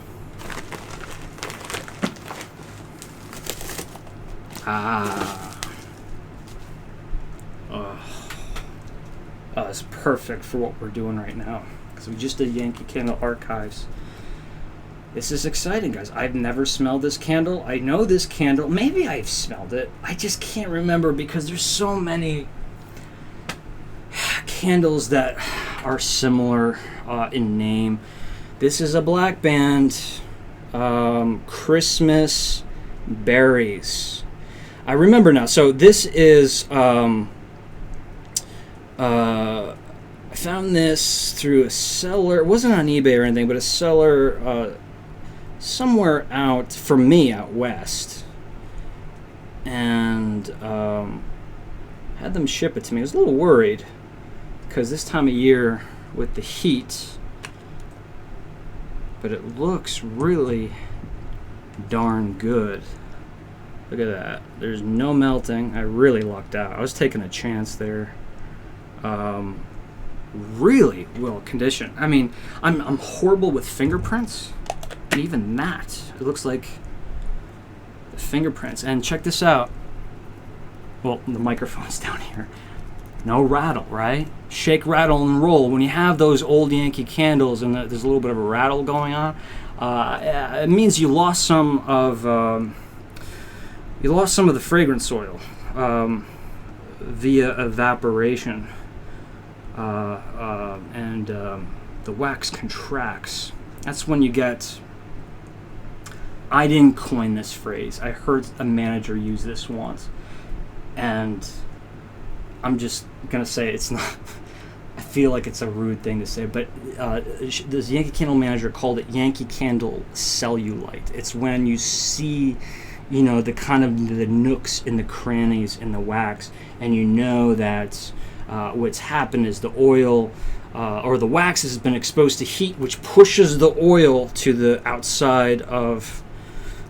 It's perfect for what we're doing right now, because we just did Yankee Candle Archives. This is exciting, guys. I've never smelled this candle. I know this candle. Maybe I've smelled it. I just can't remember, because there's so many candles that are similar in name. This is a black band. Christmas Berries. I remember now. So this is... I found this through a seller. It wasn't on eBay or anything, but a seller somewhere out, for me, out west. And had them ship it to me. I was a little worried because this time of year with the heat, but it looks really darn good. Look at that. There's no melting. I really lucked out. I was taking a chance there. Really well conditioned. I mean, I'm horrible with fingerprints, and even that, it looks like the fingerprints. And check this out. Well, the microphone's down here. No rattle, right? Shake, rattle, and roll. When you have those old Yankee candles and there's a little bit of a rattle going on, it means you lost some of the fragrance oil via evaporation, and the wax contracts. That's when you get. I didn't coin this phrase. I heard a manager use this once, and I'm just gonna say it's not. I feel like it's a rude thing to say, but this Yankee Candle manager called it Yankee Candle cellulite. It's when you see, you know, the kind of the nooks in the crannies in the wax, and you know that what's happened is the oil or the wax has been exposed to heat, which pushes the oil to the outside of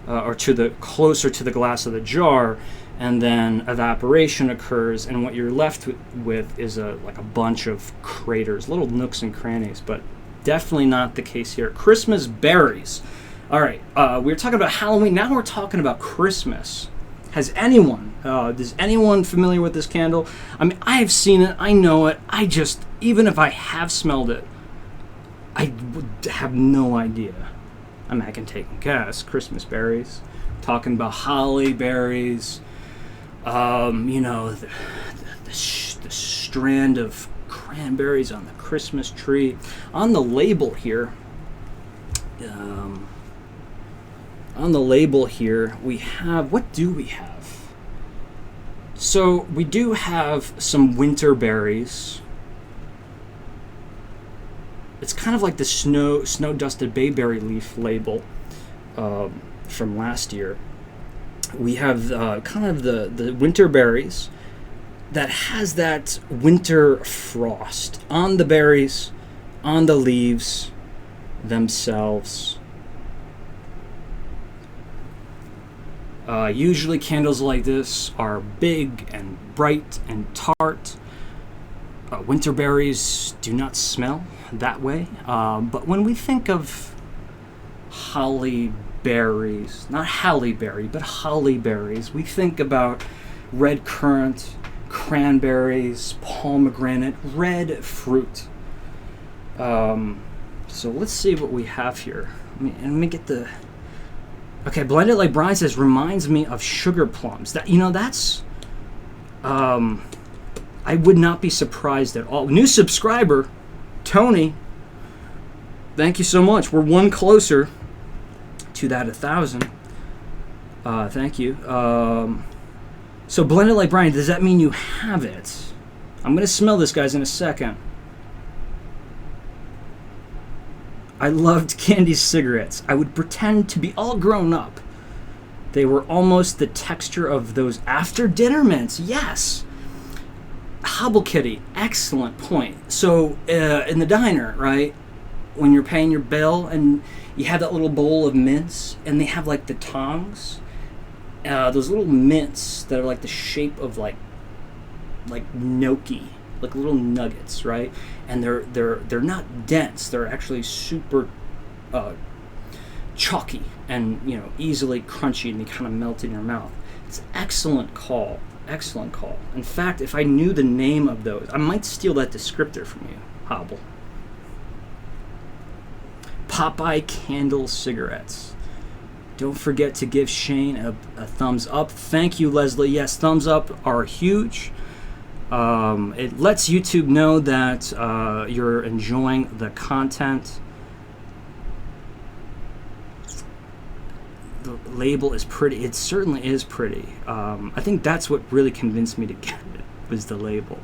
or to the closer to the glass of the jar, and then evaporation occurs, and what you're left with is like a bunch of craters, little nooks and crannies, but definitely not the case here. Christmas berries. All right, we were talking about Halloween. Now we're talking about Christmas. Is anyone familiar with this candle? I mean, I have seen it. I know it. I just, even if I have smelled it, I would have no idea. I mean, I can take a guess. Christmas berries. Talking about holly berries. You know, the strand of cranberries on the Christmas tree. On the label here, we have, what do we have? So we do have some winter berries. It's kind of like the snow-dusted bayberry leaf label from last year. We have kind of the winter berries that has that winter frost on the berries, on the leaves themselves. Usually candles like this are big and bright and tart. Winter berries do not smell that way. But when we think of holly berries, not halle berry, but holly berries, we think about red currant, cranberries, pomegranate, red fruit. So let's see what we have here. Let me get the... Okay, Blended Like Brian says, reminds me of sugar plums. That, you know, that's... I would not be surprised at all. New subscriber, Tony. Thank you so much. We're one closer to that 1,000. Thank you. So Blended Like Brian, does that mean you have it? I'm going to smell this, guys, in a second. I loved candy cigarettes. I would pretend to be all grown up. They were almost the texture of those after dinner mints. Yes. Hobble Kitty, excellent point. So in the diner, right, when you're paying your bill and you have that little bowl of mints, and they have like the tongs, those little mints that are like the shape of like gnocchi, like little nuggets, right? And they're not dense. They're actually super chalky and, you know, easily crunchy, and they kind of melt in your mouth. It's excellent call. Excellent call. In fact, if I knew the name of those, I might steal that descriptor from you, Hobble. Popeye Candle Cigarettes. Don't forget to give Shane a thumbs up. Thank you, Leslie. Yes, thumbs up are huge. It lets YouTube know that you're enjoying the content. The label is pretty. It certainly is pretty. I think that's what really convinced me to get it, was the label.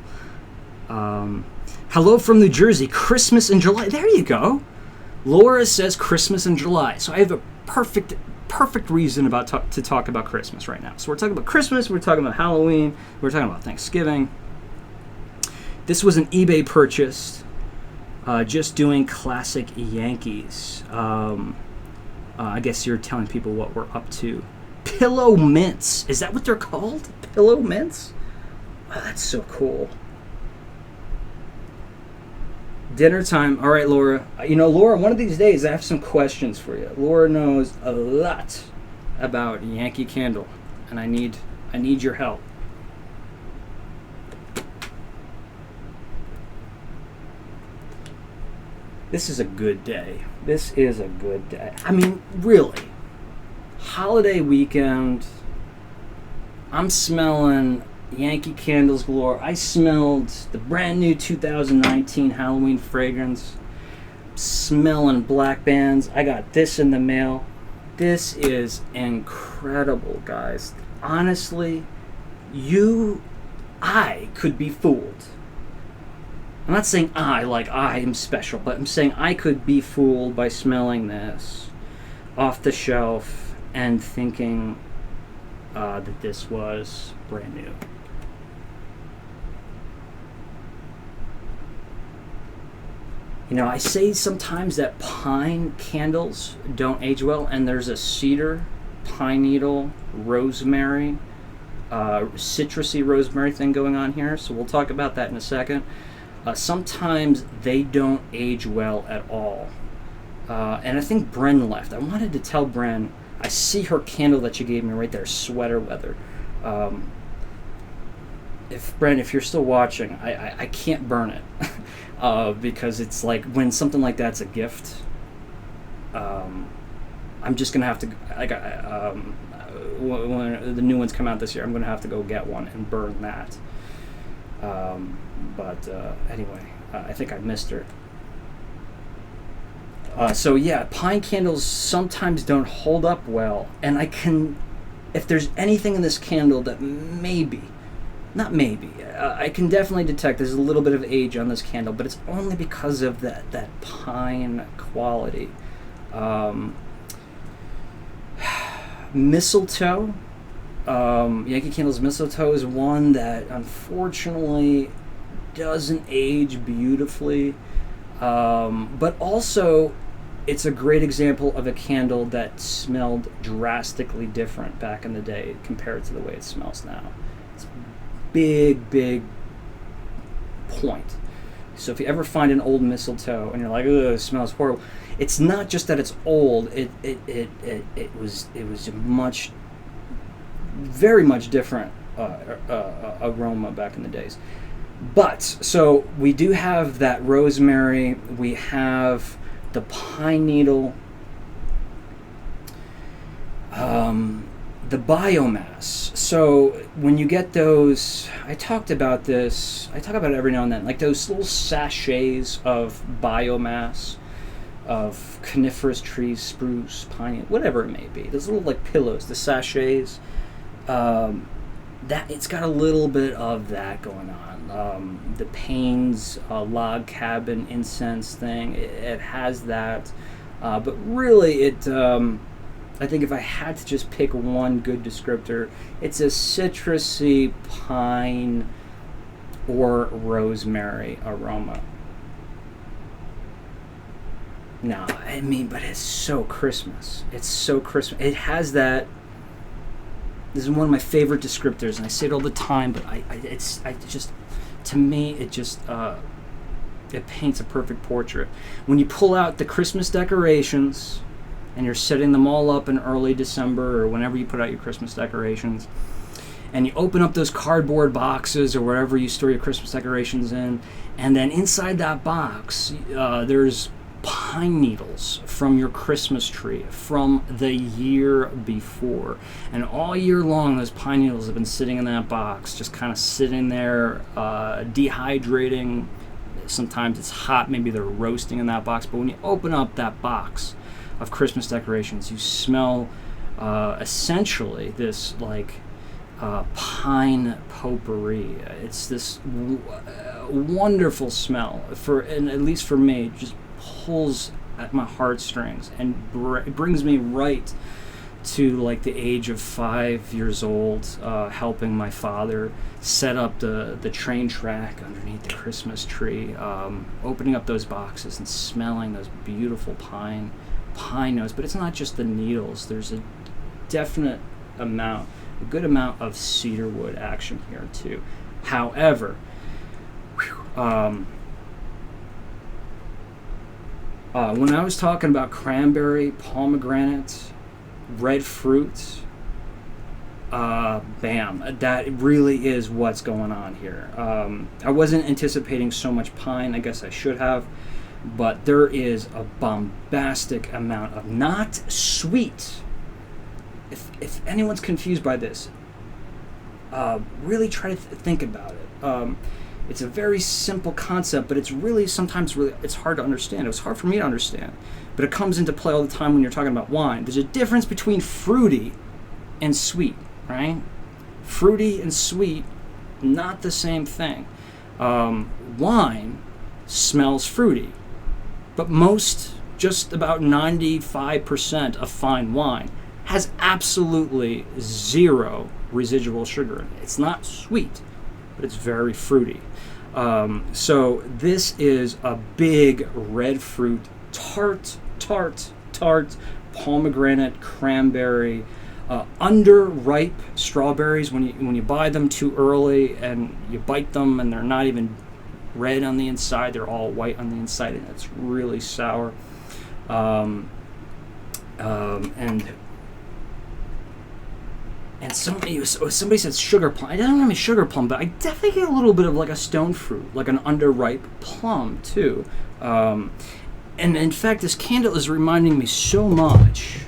Hello from New Jersey. Christmas in July. There you go. Laura says Christmas in July. So I have a perfect reason to talk about Christmas right now. So we're talking about Christmas. We're talking about Halloween. We're talking about Thanksgiving. This was an eBay purchase. Just doing classic Yankees. I guess you're telling people what we're up to. Pillow mints. Is that what they're called? Pillow mints? Oh, that's so cool. Dinner time. All right, Laura. Laura, one of these days I have some questions for you. Laura knows a lot about Yankee Candle, and I need your help. This is a good day. This is a good day. I mean, really. Holiday weekend. I'm smelling Yankee Candles galore. I smelled the brand new 2019 Halloween fragrance. Smelling black bands. I got this in the mail. This is incredible, guys. Honestly, I could be fooled. I'm not saying I am special, but I'm saying I could be fooled by smelling this off the shelf and thinking that this was brand new. I say sometimes that pine candles don't age well, and there's a cedar, pine needle, rosemary, citrusy rosemary thing going on here, so we'll talk about that in a second. Sometimes they don't age well at all. And I think Bren left. I wanted to tell Bren, I see her candle that she gave me right there, Sweater Weather. If you're still watching, I can't burn it. Because it's like, when something like that's a gift, I'm just going to have to, when the new ones come out this year, I'm going to have to go get one and burn that. But anyway, I think I missed her. So yeah, pine candles sometimes don't hold up well, and if there's anything in this candle that I can definitely detect there's a little bit of age on this candle, but it's only because of that pine quality. Mistletoe. Yankee Candles Mistletoe is one that unfortunately doesn't age beautifully, but also it's a great example of a candle that smelled drastically different back in the day compared to the way it smells now. It's a big point. So if you ever find an old mistletoe and you're like, "Ugh, it smells horrible," it's not just that it's old. It was very much different aroma back in the days. But so we do have that rosemary, we have the pine needle, the biomass. So when you get those, I talk about it every now and then, like those little sachets of biomass of coniferous trees, spruce, pine, whatever it may be, those little like pillows, the sachets. That it's got a little bit of that going on. The Payne's log cabin incense thing, it has that, but really I think if I had to just pick one good descriptor, it's a citrusy pine or rosemary aroma. No, I mean, but it's so Christmas. It's so Christmas. It has that. This is one of my favorite descriptors, and I say it all the time. But to me, it paints a perfect portrait. When you pull out the Christmas decorations, and you're setting them all up in early December or whenever you put out your Christmas decorations, and you open up those cardboard boxes or wherever you store your Christmas decorations in, and then inside that box, there's pine needles from your Christmas tree from the year before, and all year long those pine needles have been sitting in that box, just kind of sitting there, dehydrating. Sometimes it's hot, maybe they're roasting in that box, but when you open up that box of Christmas decorations, you smell essentially this like pine potpourri. It's this wonderful smell, and at least for me, just pulls at my heartstrings and brings me right to like the age of 5 years old, helping my father set up the train track underneath the Christmas tree, opening up those boxes and smelling those beautiful pine notes. But it's not just the needles. There's a definite amount, a good amount of cedarwood action here too. However, when I was talking about cranberry, pomegranate, red fruit, bam, that really is what's going on here. I wasn't anticipating so much pine. I guess I should have, but there is a bombastic amount of not sweet. If anyone's confused by this, really try to think about it. It's a very simple concept, but it's really sometimes it's hard to understand. It was hard for me to understand, but it comes into play all the time when you're talking about wine. There's a difference between fruity and sweet, right? Fruity and sweet, not the same thing. Wine smells fruity, but just about 95% of fine wine has absolutely zero residual sugar in it. It's not sweet, but it's very fruity. So this is a big red fruit, tart, pomegranate, cranberry, underripe strawberries. When you buy them too early and you bite them and they're not even red on the inside, they're all white on the inside, and it's really sour. And somebody said sugar plum. I don't have a sugar plum, but I definitely get a little bit of like a stone fruit, like an underripe plum too. And in fact, this candle is reminding me so much.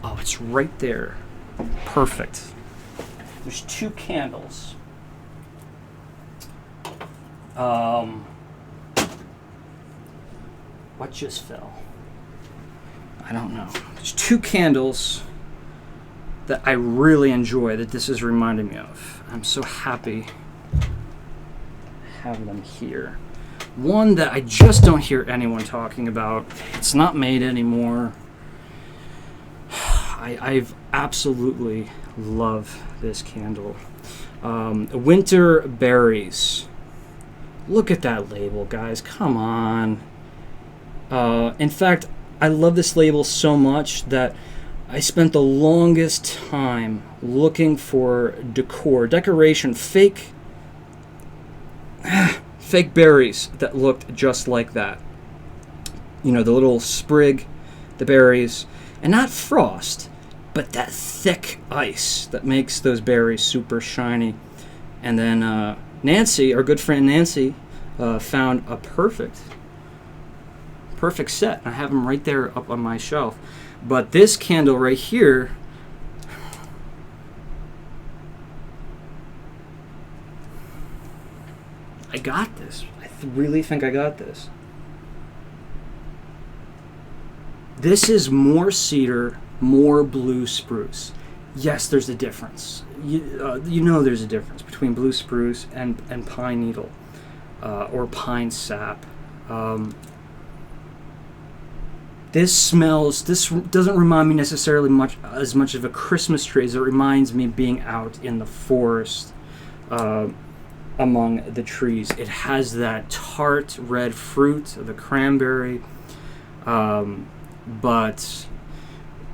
Oh, it's right there. Perfect. There's 2 candles. What just fell? I don't know. There's 2 candles that I really enjoy that this is reminding me of. I'm so happy to have them here. One that I just don't hear anyone talking about. It's not made anymore. I've absolutely love this candle. Winter Berries. Look at that label, guys. Come on. In fact, I love this label so much that I spent the longest time looking for decoration, fake berries that looked just like that. You know, the little sprig, the berries, and not frost, but that thick ice that makes those berries super shiny. And then Nancy, our good friend Nancy, found a perfect set. I have them right there up on my shelf. But this candle right here, I got this. I really think I got this. This is more cedar, more blue spruce. Yes, there's a difference. You know there's a difference between blue spruce and pine needle or pine sap. This doesn't remind me necessarily as much of a Christmas tree as it reminds me being out in the forest among the trees. It has that tart red fruit of the cranberry, but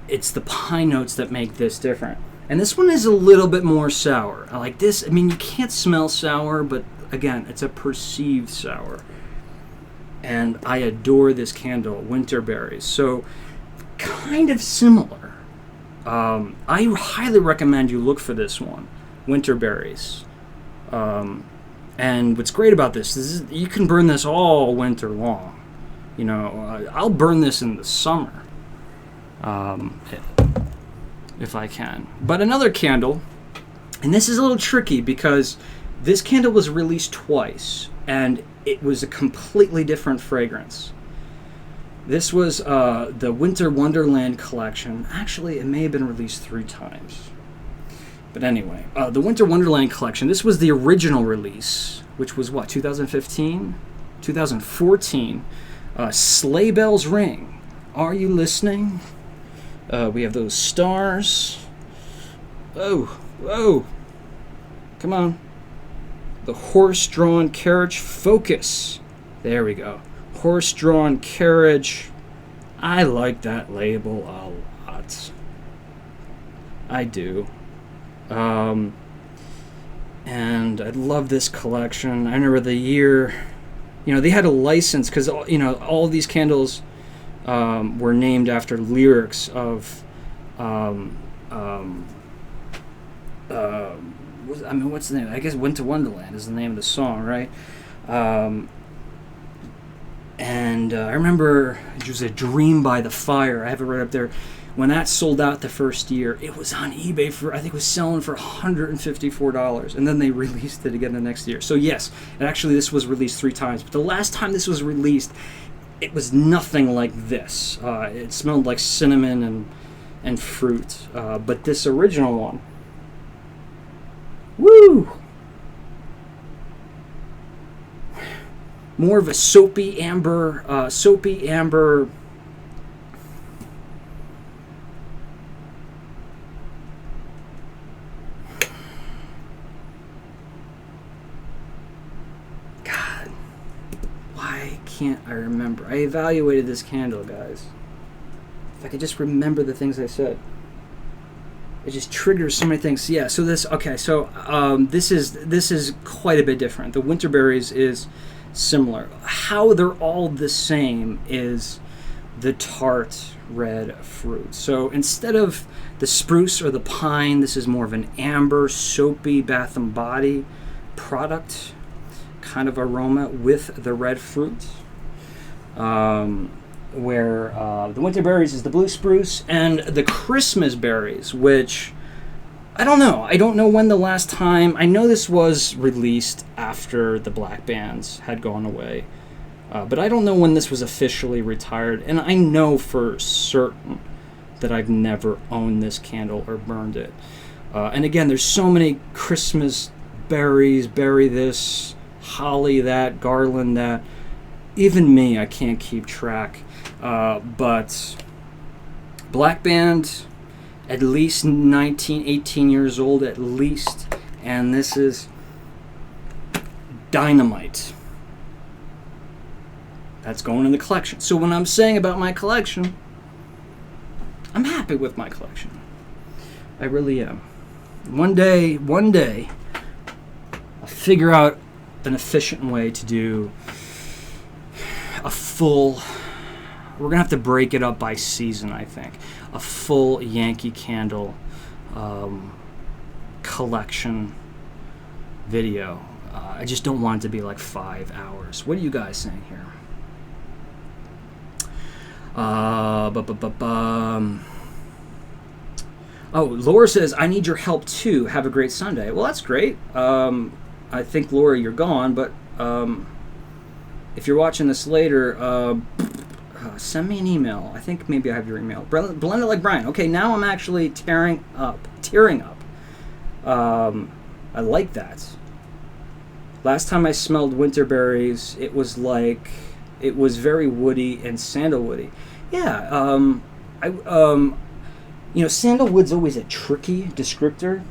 it's the pine notes that make this different. And this one is a little bit more sour. I like this. I mean, you can't smell sour, but again, it's a perceived sour. And I adore this candle, Winter Berries. So, kind of similar. I highly recommend you look for this one, Winter Berries. And what's great about this is you can burn this all winter long. You know, I'll burn this in the summer, if I can. But another candle, and this is a little tricky because this candle was released twice, and it was a completely different fragrance. This was the Winter Wonderland collection. Actually, it may have been released 3 times. But anyway, the Winter Wonderland collection. This was the original release, which was what, 2015, 2014. Sleigh Bells Ring. Are you listening? We have those stars. Oh, come on. The horse-drawn carriage focus. There we go. Horse-drawn carriage. I like that label a lot. I do. And I love this collection. I remember the year, they had a license because, all these candles were named after lyrics of, what's the name? I guess Winter Wonderland is the name of the song, right? And I remember it was A Dream by the Fire. I have it right up there. When that sold out the first year, it was on eBay for, I think it was selling for $154. And then they released it again the next year. So yes, this was released 3 times. But the last time this was released, it was nothing like this. It smelled like cinnamon and fruit. But this original one, woo! More of a soapy amber. God, why can't I remember? I evaluated this candle, guys. If I could just remember the things I said. It just triggers so many things. Yeah, so this is quite a bit different. The Winterberries is similar. How they're all the same is the tart red fruit. So instead of the spruce or the pine, this is more of an amber, soapy Bath and Body product kind of aroma with the red fruit. Where the winter berries is the blue spruce, and the Christmas berries, which I don't know when the last time. I know this was released after the black bands had gone away, but I don't know when this was officially retired, and I know for certain that I've never owned this candle or burned it. And again, there's so many Christmas berries, berry this, holly that, garland that. Even me, I can't keep track. But Black Band, at least 18 years old at least, and this is dynamite. That's going in the collection. So when I'm saying about my collection, I'm happy with my collection. I really am. One day, I'll figure out an efficient way to do a full... We're going to have to break it up by season, I think. A full Yankee Candle collection video. I just don't want it to be like 5 hours. What are you guys saying here? Oh, Laura says, I need your help too. Have a great Sunday. Well, that's great. I think, Laura, you're gone, but if you're watching this later... send me an email. I think maybe I have your email. Blend it like Brian. Okay, now I'm actually tearing up. I like that. Last time I smelled winter berries, it was very woody and sandalwoody. Yeah, sandalwood's always a tricky descriptor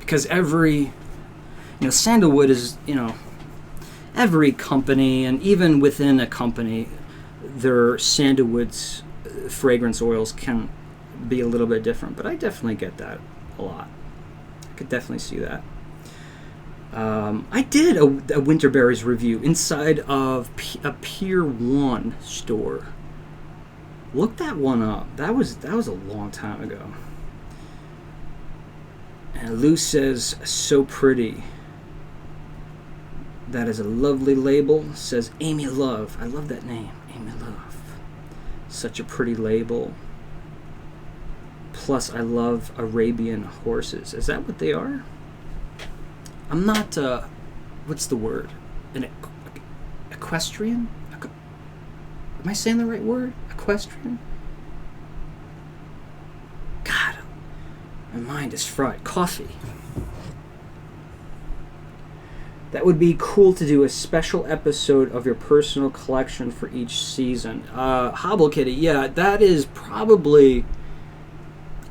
because sandalwood is, every company, and even within a company, their sandalwood's fragrance oils can be a little bit different. But I definitely get that a lot. I could definitely see that. I did a Winterberries review inside of a Pier 1 store. Look that one up. That was a long time ago. And Lou says, so pretty. That is a lovely label. Says Amy Love. I love that name, Amy Love. Such a pretty label. Plus, I love Arabian horses. Is that what they are? I'm not, what's the word? An equestrian? Am I saying the right word? Equestrian? God, My mind is fried. Coffee. That would be cool to do a special episode of your personal collection for each season. Hobble Kitty, yeah, that is probably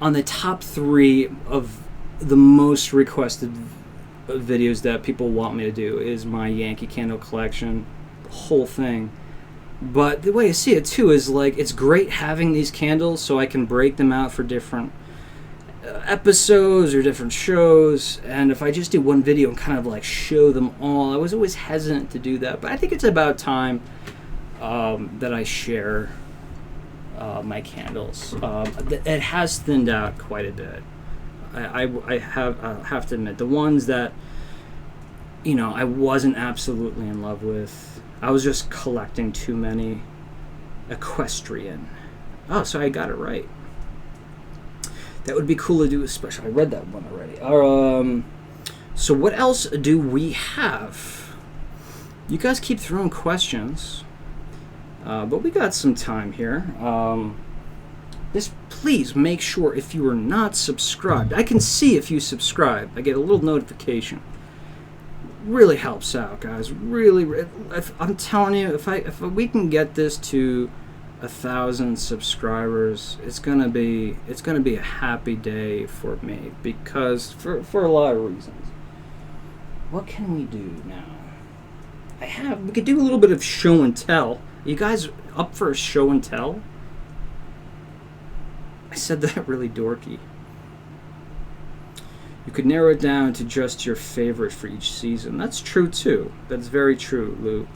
on the top 3 of the most requested videos that people want me to do, is my Yankee Candle collection, the whole thing. But the way I see it too is like, it's great having these candles so I can break them out for different episodes or different shows, and if I just do one video and kind of like show them all, I was always hesitant to do that, but I think it's about time that I share my candles. It has thinned out quite a bit. I have to admit, the ones that, you know, I wasn't absolutely in love with, I was just collecting too many. Equestrian. Oh, so I got it right. That would be cool to do a special. I read that one already. So what else do we have? You guys keep throwing questions, but we got some time here. Please make sure, if you are not subscribed, I can see if you subscribe. I get a little notification. Really helps out, guys. Really, I'm telling you, if we can get this to 1,000 subscribers, it's gonna be a happy day for me, because for a lot of reasons. What can we do now? We could do a little bit of show and tell. You guys up for a show and tell? I said that really dorky. You could narrow it down to just your favorite for each season. That's true too. That's very true, Lou.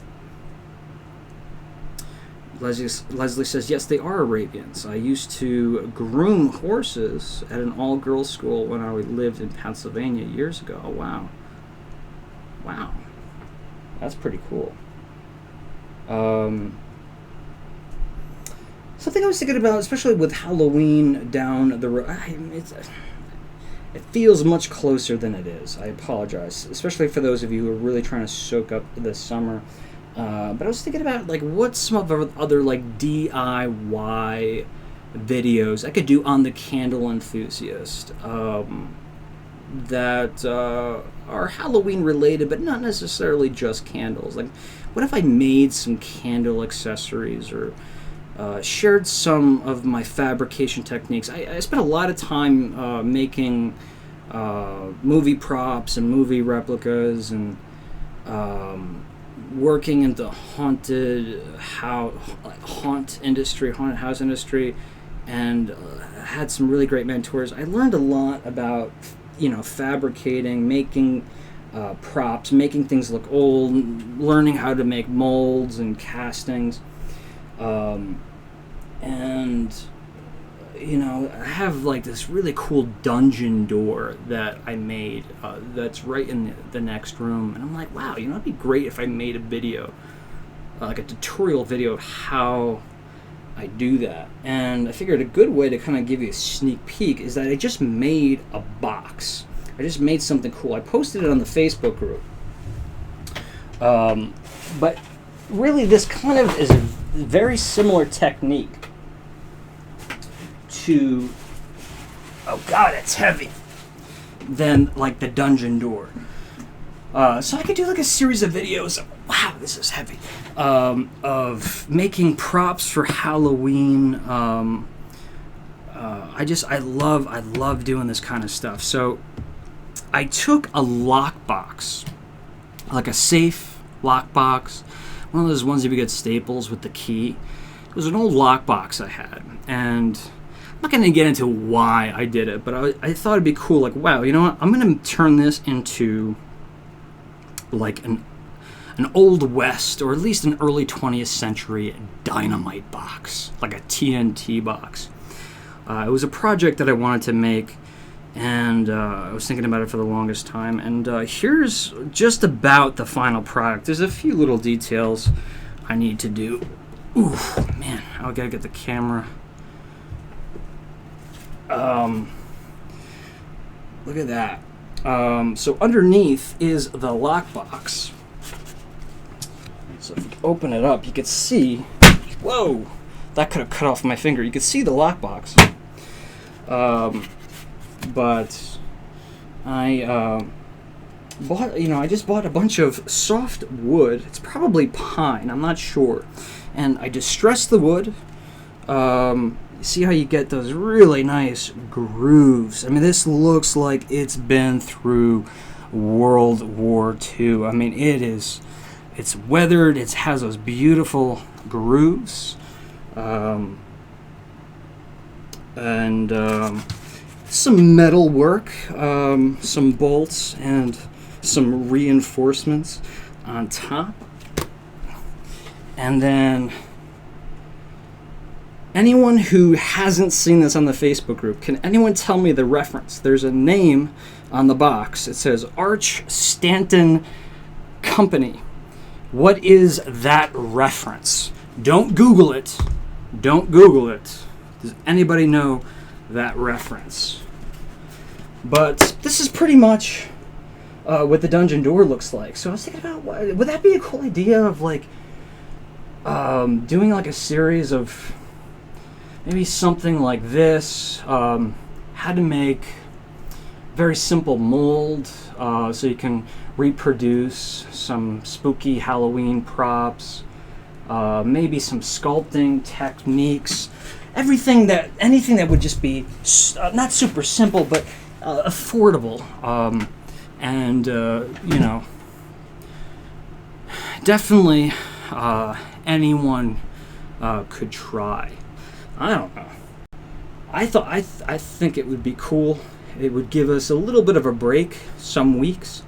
Leslie says, yes, they are Arabians. I used to groom horses at an all-girls school when I lived in Pennsylvania years ago. Oh, wow. Wow. That's pretty cool. Something I was thinking about, especially with Halloween down the road, it feels much closer than it is. I apologize, especially for those of you who are really trying to soak up this summer. But I was thinking about like what's some of our other like DIY videos I could do on the Candle Enthusiast that are Halloween related, but not necessarily just candles. Like, what if I made some candle accessories, or shared some of my fabrication techniques? I spent a lot of time making movie props and movie replicas, and working in the haunted house industry, and had some really great mentors. I learned a lot about, you know, fabricating, making props, making things look old, learning how to make molds and castings, and you know, I have like this really cool dungeon door that I made that's right in the next room, and I'm like, wow, you know, it'd be great if I made a video, like a tutorial video of how I do that. And I figured a good way to kind of give you a sneak peek is that I just made a box. I just made something cool. I posted it on the Facebook group. But really, this kind of is a very similar technique to, oh god, it's heavy, than like the dungeon door. So I could do like a series of videos. Wow, this is heavy. Of making props for Halloween. I love doing this kind of stuff. So I took a lockbox, like a safe lockbox, one of those ones that you get Staples with the key. It was an old lockbox I had, and I'm not going to get into why I did it, but I thought it'd be cool. Like, wow, you know what? I'm going to turn this into like an Old West, or at least an early 20th century dynamite box, like a TNT box. It was a project that I wanted to make, and I was thinking about it for the longest time. And here's just about the final product. There's a few little details I need to do. Ooh, man, I gotta get the camera. Look at that. So underneath is the lockbox. So if you open it up, you can see, whoa, that could have cut off my finger. You can see the lockbox. but I I just bought a bunch of soft wood. It's probably pine, I'm not sure. And I distressed the wood. See how you get those really nice grooves. I mean, this looks like it's been through World War II. I mean, it's weathered, it has those beautiful grooves. Some metal work, some bolts, and some reinforcements on top. And then anyone who hasn't seen this on the Facebook group, can anyone tell me the reference? There's a name on the box. It says Arch Stanton Company. What is that reference? Don't Google it. Don't Google it. Does anybody know that reference? But this is pretty much what the dungeon door looks like. So I was thinking about, would that be a cool idea of like doing like a series of maybe something like this, how to make very simple mold so you can reproduce some spooky Halloween props, maybe some sculpting techniques, anything that would just be not super simple but affordable, and definitely anyone could try. I don't know. I think it would be cool. It would give us a little bit of a break some weeks,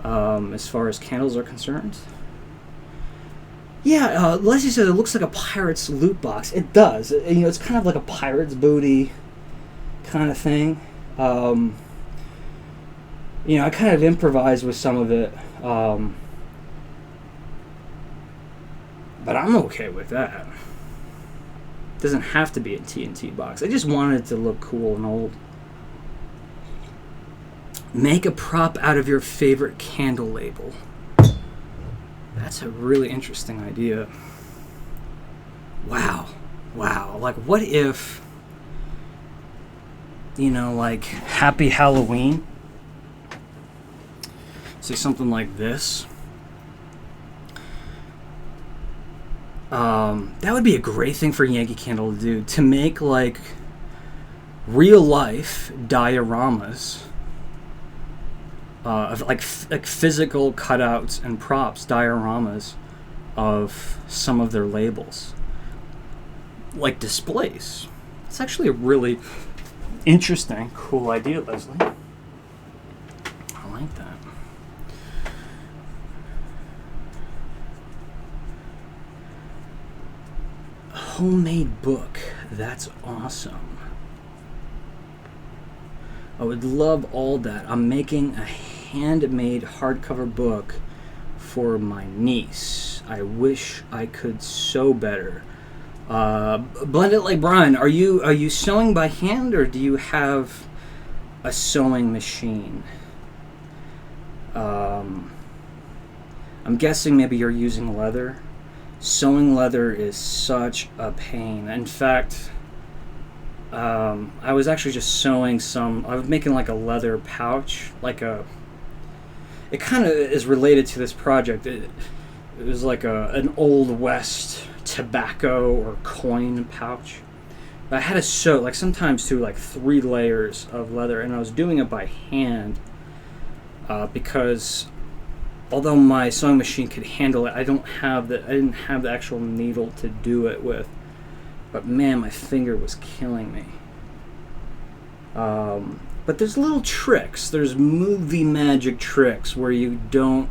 as far as candles are concerned. Yeah, Leslie said it looks like a pirate's loot box. It does. It's kind of like a pirate's booty kind of thing. I kind of improvised with some of it, but I'm okay with that. It doesn't have to be a TNT box. I just wanted it to look cool and old. Make a prop out of your favorite candle label. That's a really interesting idea. Wow. Like, what if, like Happy Halloween? Say something like this. That would be a great thing for Yankee Candle to do, to make like real life dioramas of like physical cutouts and props, dioramas of some of their labels, like displays. It's actually a really interesting, cool idea, Leslie. I like that. Homemade book. That's awesome. I would love all that. I'm making a handmade hardcover book for my niece. I wish I could sew better. Blend it like Brian. Are you sewing by hand, or do you have a sewing machine? I'm guessing maybe you're using leather. Sewing leather is such a pain. In fact, I was actually just sewing I was making like a leather pouch, it kind of is related to this project. It was like an Old West tobacco or coin pouch. But I had to sew, like sometimes through like 3 layers of leather, and I was doing it by hand because although my sewing machine could handle it, I didn't have the actual needle to do it with. But man, my finger was killing me. But there's little tricks. There's movie magic tricks where you don't.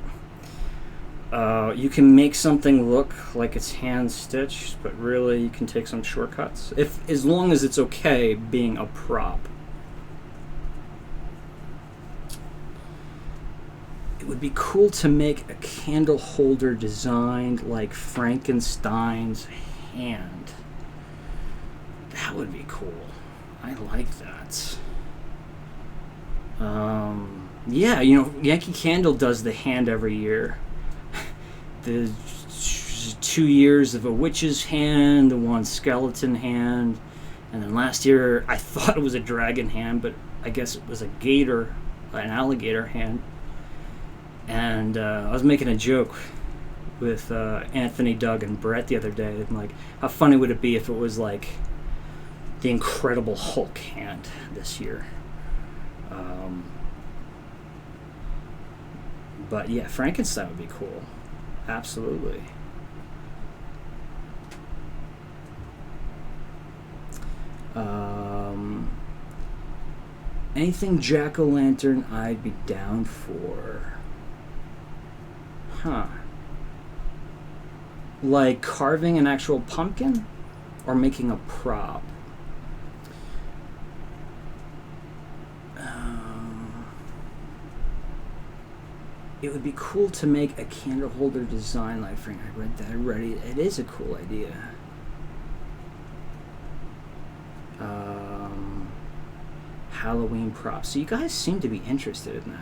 You can make something look like it's hand stitched, but really you can take some shortcuts. As long as it's okay being a prop. It would be cool to make a candle holder designed like Frankenstein's hand. That would be cool. I like that. Yeah, Yankee Candle does the hand every year. The 2 years of a witch's hand, the one skeleton hand, and then last year I thought it was a dragon hand, but I guess it was a gator, an alligator hand. And I was making a joke with Anthony, Doug, and Brett the other day. And like, how funny would it be if it was like the Incredible Hulk hand this year? But yeah, Frankenstein would be cool. Absolutely. Anything jack-o'-lantern I'd be down for. Huh. Like carving an actual pumpkin or making a prop? It would be cool to make a candle holder design like Frank. I read that already. It is a cool idea. Halloween props. So you guys seem to be interested in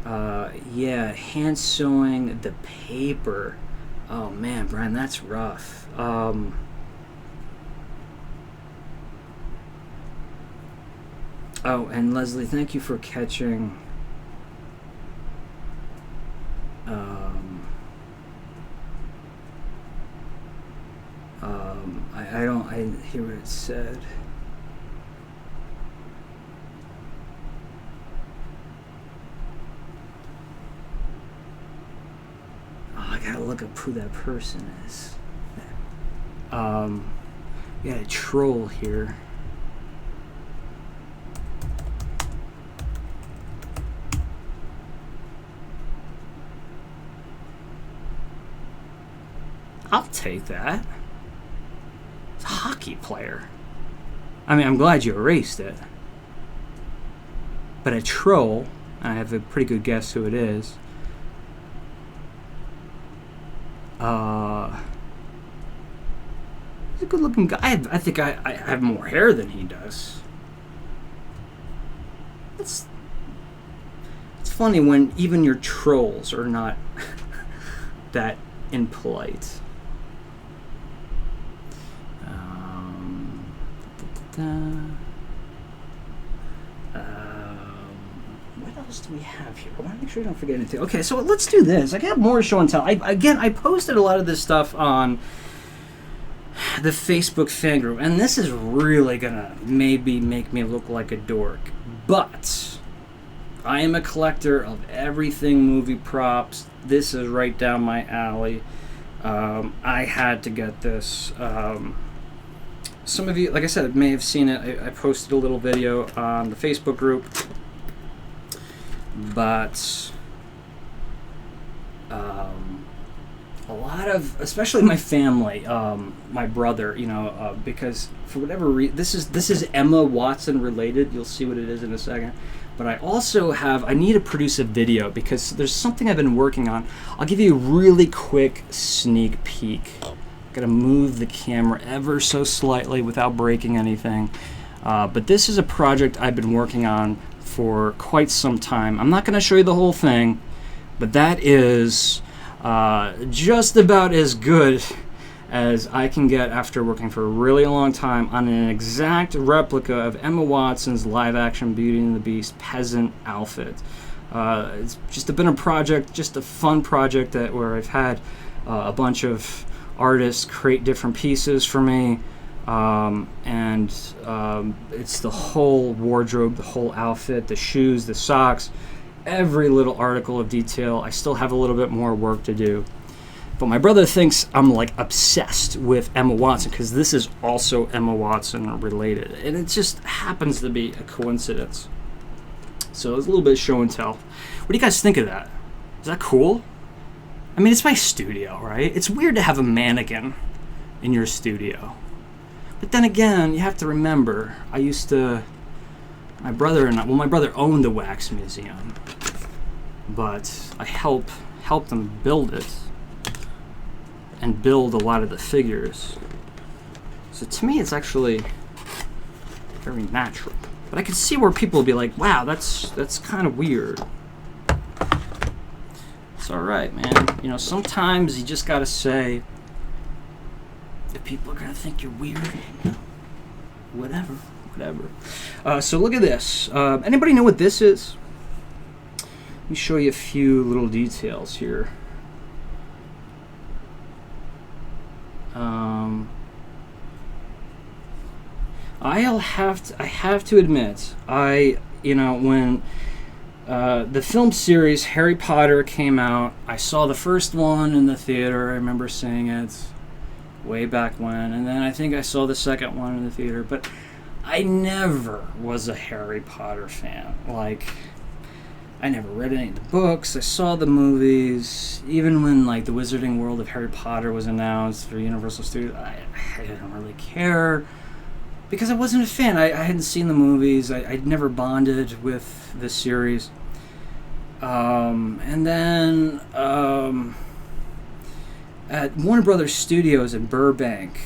that. Yeah, hand sewing the paper. Oh man, Brian, that's rough. Oh, and Leslie, thank you for catching. I didn't hear what it said. I gotta look up who that person is. We got a troll here. I'll take that. It's a hockey player. I mean, I'm glad you erased it. But a troll, I have a pretty good guess who it is. He's a good-looking guy. I think I have more hair than he does. It's funny when even your trolls are not that impolite. What else do we have here? I want to make sure I don't forget anything. Okay, so let's do this. I got more show and tell. I posted a lot of this stuff on the Facebook fan group, and this is really gonna maybe make me look like a dork, but I am a collector of everything movie props. This is right down my alley. I had to get this. Some of you, like I said, may have seen it. I posted a little video on the Facebook group, but a lot of, especially my family, my brother, because for whatever reason, this is Emma Watson related. You'll see what it is in a second. But I also I need to produce a video because there's something I've been working on. I'll give you a really quick sneak peek. Gotta move the camera ever so slightly without breaking anything. But this is a project I've been working on for quite some time. I'm not gonna show you the whole thing, but that is just about as good as I can get after working for a really long time on an exact replica of Emma Watson's live-action Beauty and the Beast peasant outfit. It's just been a project, just a fun project where I've had a bunch of artists create different pieces for me, and it's the whole wardrobe, the whole outfit, the shoes, the socks, every little article of detail. I still have a little bit more work to do. But my brother thinks I'm like obsessed with Emma Watson because this is also Emma Watson related. And it just happens to be a coincidence. So it's a little bit of show and tell. What do you guys think of that? Is that cool? I mean, it's my studio, right? It's weird to have a mannequin in your studio. But then again, you have to remember, my brother owned a wax museum. But I helped him build it. And build a lot of the figures. So to me, it's actually very natural. But I can see where people will be like, wow, that's kind of weird. It's alright, man. Sometimes you just gotta say, if people are gonna think you're weird, whatever. whatever. So look at this. Anybody know what this is? Let me show you a few little details here. I have to admit, when the film series Harry Potter came out, I saw the first one in the theater. I remember seeing it way back when, and then I think I saw the second one in the theater, but I never was a Harry Potter fan. Like, I never read any of the books. I saw the movies. Even when the Wizarding World of Harry Potter was announced for Universal Studios, I didn't really care because I wasn't a fan. I hadn't seen the movies. I'd never bonded with the series. And then at Warner Brothers Studios in Burbank,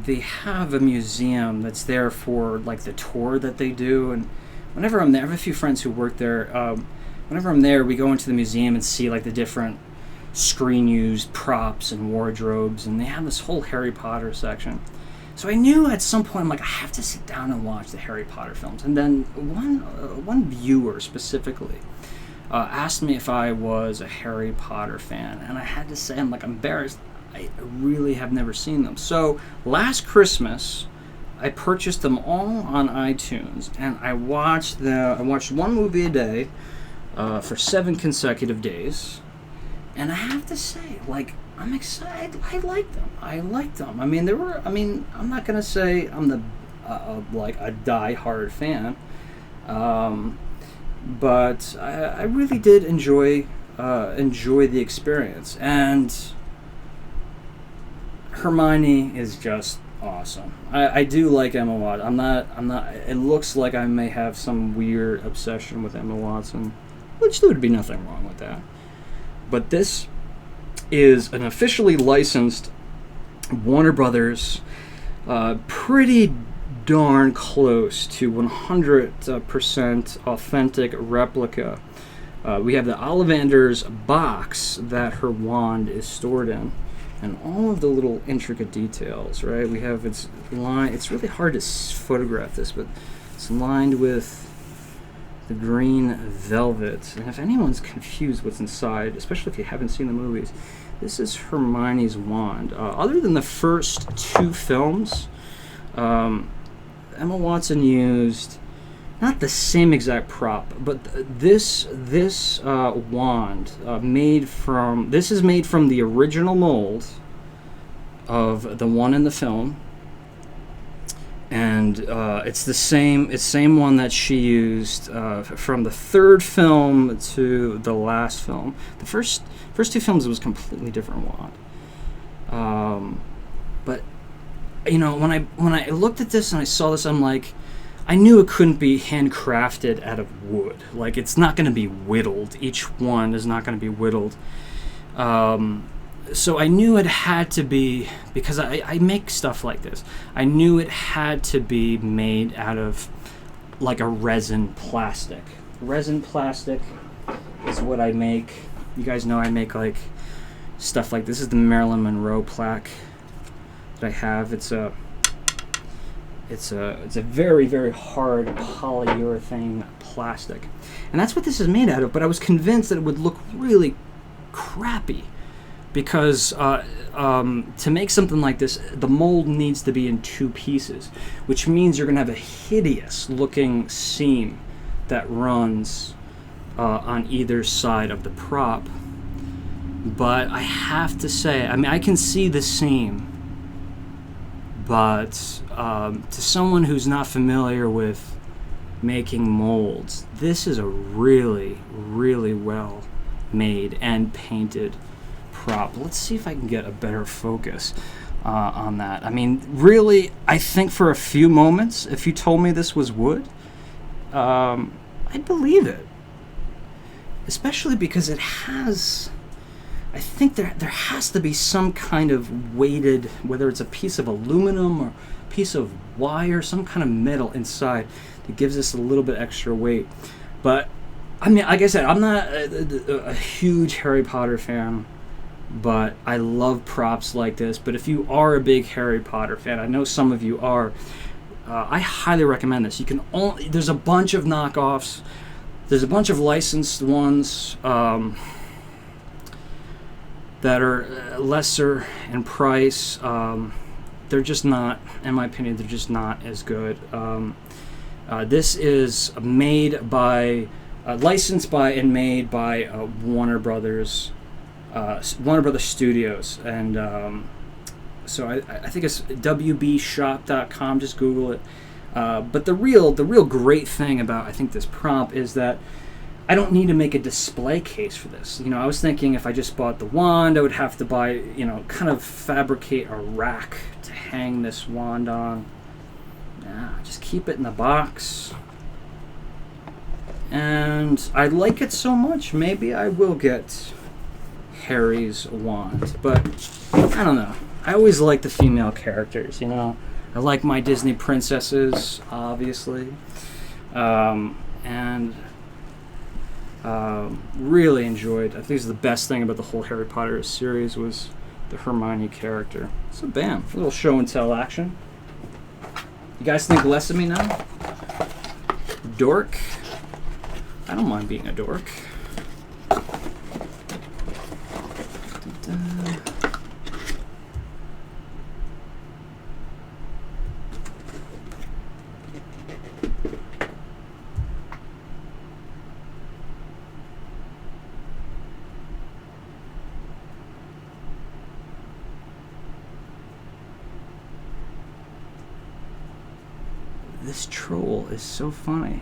they have a museum that's there for the tour that they do. And whenever I'm there, I have a few friends who work there. Whenever I'm there, we go into the museum and see the different screen-used props and wardrobes, and they have this whole Harry Potter section. So I knew at some point, I have to sit down and watch the Harry Potter films. And then one viewer specifically asked me if I was a Harry Potter fan, and I had to say, I'm embarrassed. I really have never seen them. So last Christmas, I purchased them all on iTunes, and I watched one movie a day for 7 consecutive days. And I have to say, I'm excited. I liked them. I mean, I'm not gonna say I'm a die-hard fan, but I really did enjoy the experience. And Hermione is just awesome. I do like Emma Watson. I'm not. It looks like I may have some weird obsession with Emma Watson, which there would be nothing wrong with that. But this is an officially licensed Warner Brothers, pretty darn close to 100% authentic replica. We have the Ollivander's box that her wand is stored in, and all of the little intricate details, right? We have its line. It's really hard to photograph this, but it's lined with the green velvet. And if anyone's confused what's inside, especially if you haven't seen the movies, this is Hermione's wand. Other than the first 2 films, Emma Watson used not the same exact prop, but this wand this is made from the original mold of the one in the film. And it's the same one that she used from the 3rd film to the last film. The first 2 films, it was a completely different wand. But when I looked at this and I saw this, I'm like, I knew it couldn't be handcrafted out of wood. It's not going to be whittled. Each one is not going to be whittled. So I knew it had to be, because I make stuff like this, I knew it had to be made out of a resin plastic. Resin plastic is what I make. You guys know I make stuff like this. Is the Marilyn Monroe plaque that I have. It's a very, very hard polyurethane plastic, and that's what this is made out of. But I was convinced that it would look really crappy, because to make something like this, the mold needs to be in 2 pieces, which means you're going to have a hideous looking seam that runs on either side of the prop. But I have to say, I can see the seam, but to someone who's not familiar with making molds, this is a really, really well made and painted prop. Let's see if I can get a better focus on that. Really, I think for a few moments, if you told me this was wood, I'd believe it. Especially because it has, I think there has to be some kind of weighted, whether it's a piece of aluminum or a piece of wire, some kind of metal inside that gives us a little bit extra weight. But, like I said, I'm not a huge Harry Potter fan, but I love props like this. But if you are a big Harry Potter fan, I know some of you are, I highly recommend this. You can only, there's a bunch of knockoffs. There's a bunch of licensed ones that are lesser in price. They're just not, in my opinion, they're just not as good. This is made by, licensed by and made by Warner Brothers Studios, and so I think it's wbshop.com. Just Google it. But the real great thing about, I think, this prop is that I don't need to make a display case for this. You know, I was thinking if I just bought the wand, I would have to buy, you know, kind of fabricate a rack to hang this wand on. Nah, just keep it in the box. And I like it so much, maybe I will get Harry's wand. But I don't know. I always like the female characters, you know. I like my Disney princesses, obviously. And really enjoyed, I think this is the best thing about the whole Harry Potter series was the Hermione character. So bam, a little show and tell action. You guys think less of me now? Dork? I don't mind being a dork. This troll is so funny.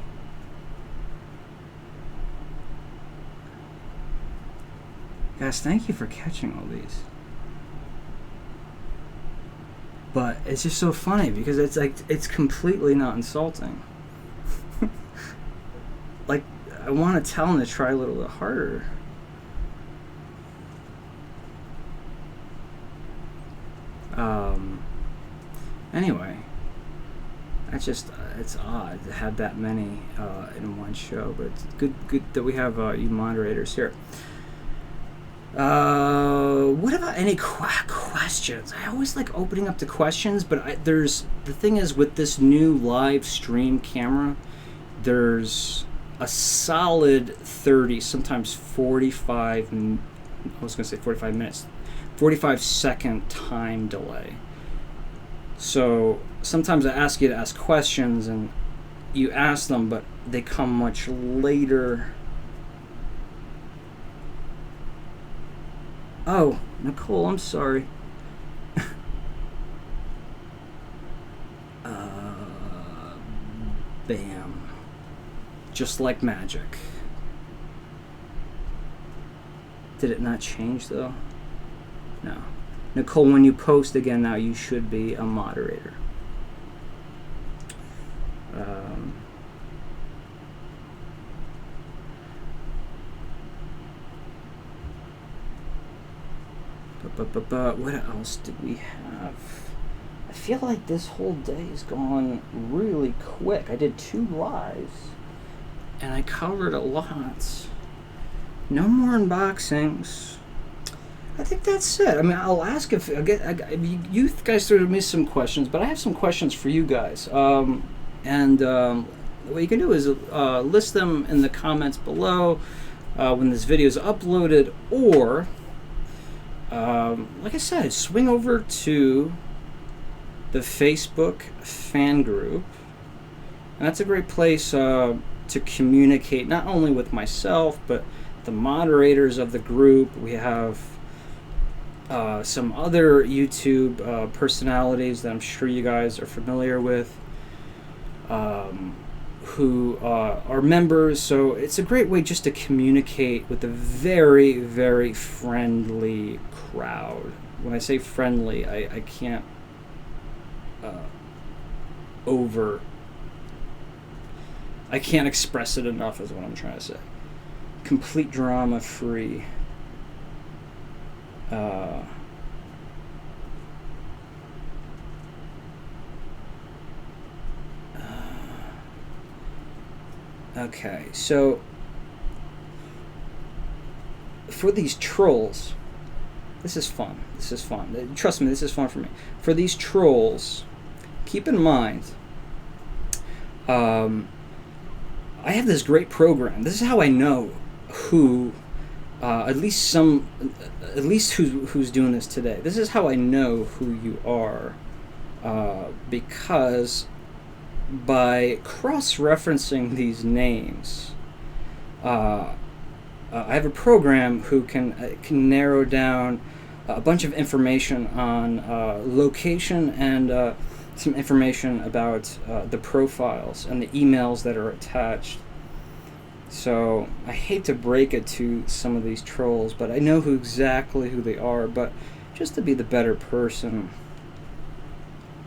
Guys, thank you for catching all these. But it's just so funny because it's like, it's completely not insulting. Like, I want to tell him to try a little bit harder. Anyway. That's just, it's odd to have that many in one show, but it's good that we have you moderators here. What about any questions? I always like opening up to questions, but the thing is with this new live stream camera, there's a solid 30, sometimes 45, I was going to say 45 minutes, 45-second time delay. So sometimes I ask you to ask questions and you ask them, but they come much later. Oh, Nicole, I'm sorry. Bam. Just like magic. Did it not change though? No. Nicole, when you post again now, you should be a moderator. But what else did we have? I feel like this whole day is going really quick. I did 2 lives, and I covered a lot. No more unboxings. I think that's it. I mean, I'll ask if you guys threw me some questions, but I have some questions for you guys. What you can do is list them in the comments below when this video is uploaded, or like I said, swing over to the Facebook fan group, and that's a great place to communicate not only with myself but the moderators of the group. We have some other YouTube personalities that I'm sure you guys are familiar with, who are members, so it's a great way just to communicate with a very, very friendly crowd. When I say friendly, I can't I can't express it enough, is what I'm trying to say. Complete drama free. Okay, so for these trolls, this is fun. This is fun. Trust me, this is fun for me. For these trolls, keep in mind I have this great program. This is how I know who, at least who's doing this today. This is how I know who you are, because by cross-referencing these names, I have a program who can narrow down a bunch of information on location and some information about the profiles and the emails that are attached. So I hate to break it to some of these trolls, but I know exactly who they are. But just to be the better person,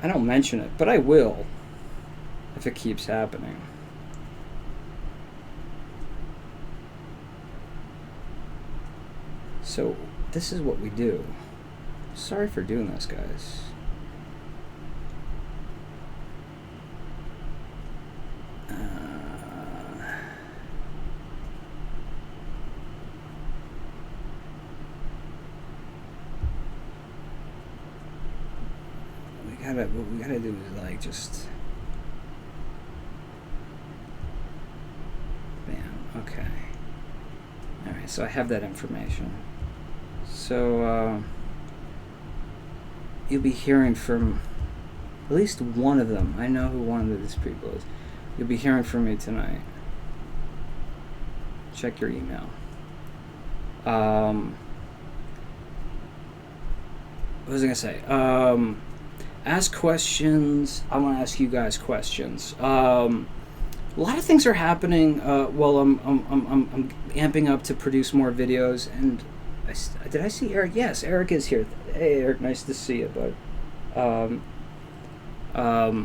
I don't mention it, but I will if it keeps happening. So this is what we do. Sorry for doing this, guys. What we gotta do is like just bam. Okay. All right. So I have that information. So you'll be hearing from at least one of them. I know who one of these people is. You'll be hearing from me tonight. Check your email. What was I gonna say? Ask questions. I want to ask you guys questions. A lot of things are happening while I'm amping up to produce more videos. And did I see Eric? Yes, Eric is here. Hey, Eric, nice to see you, bud. Now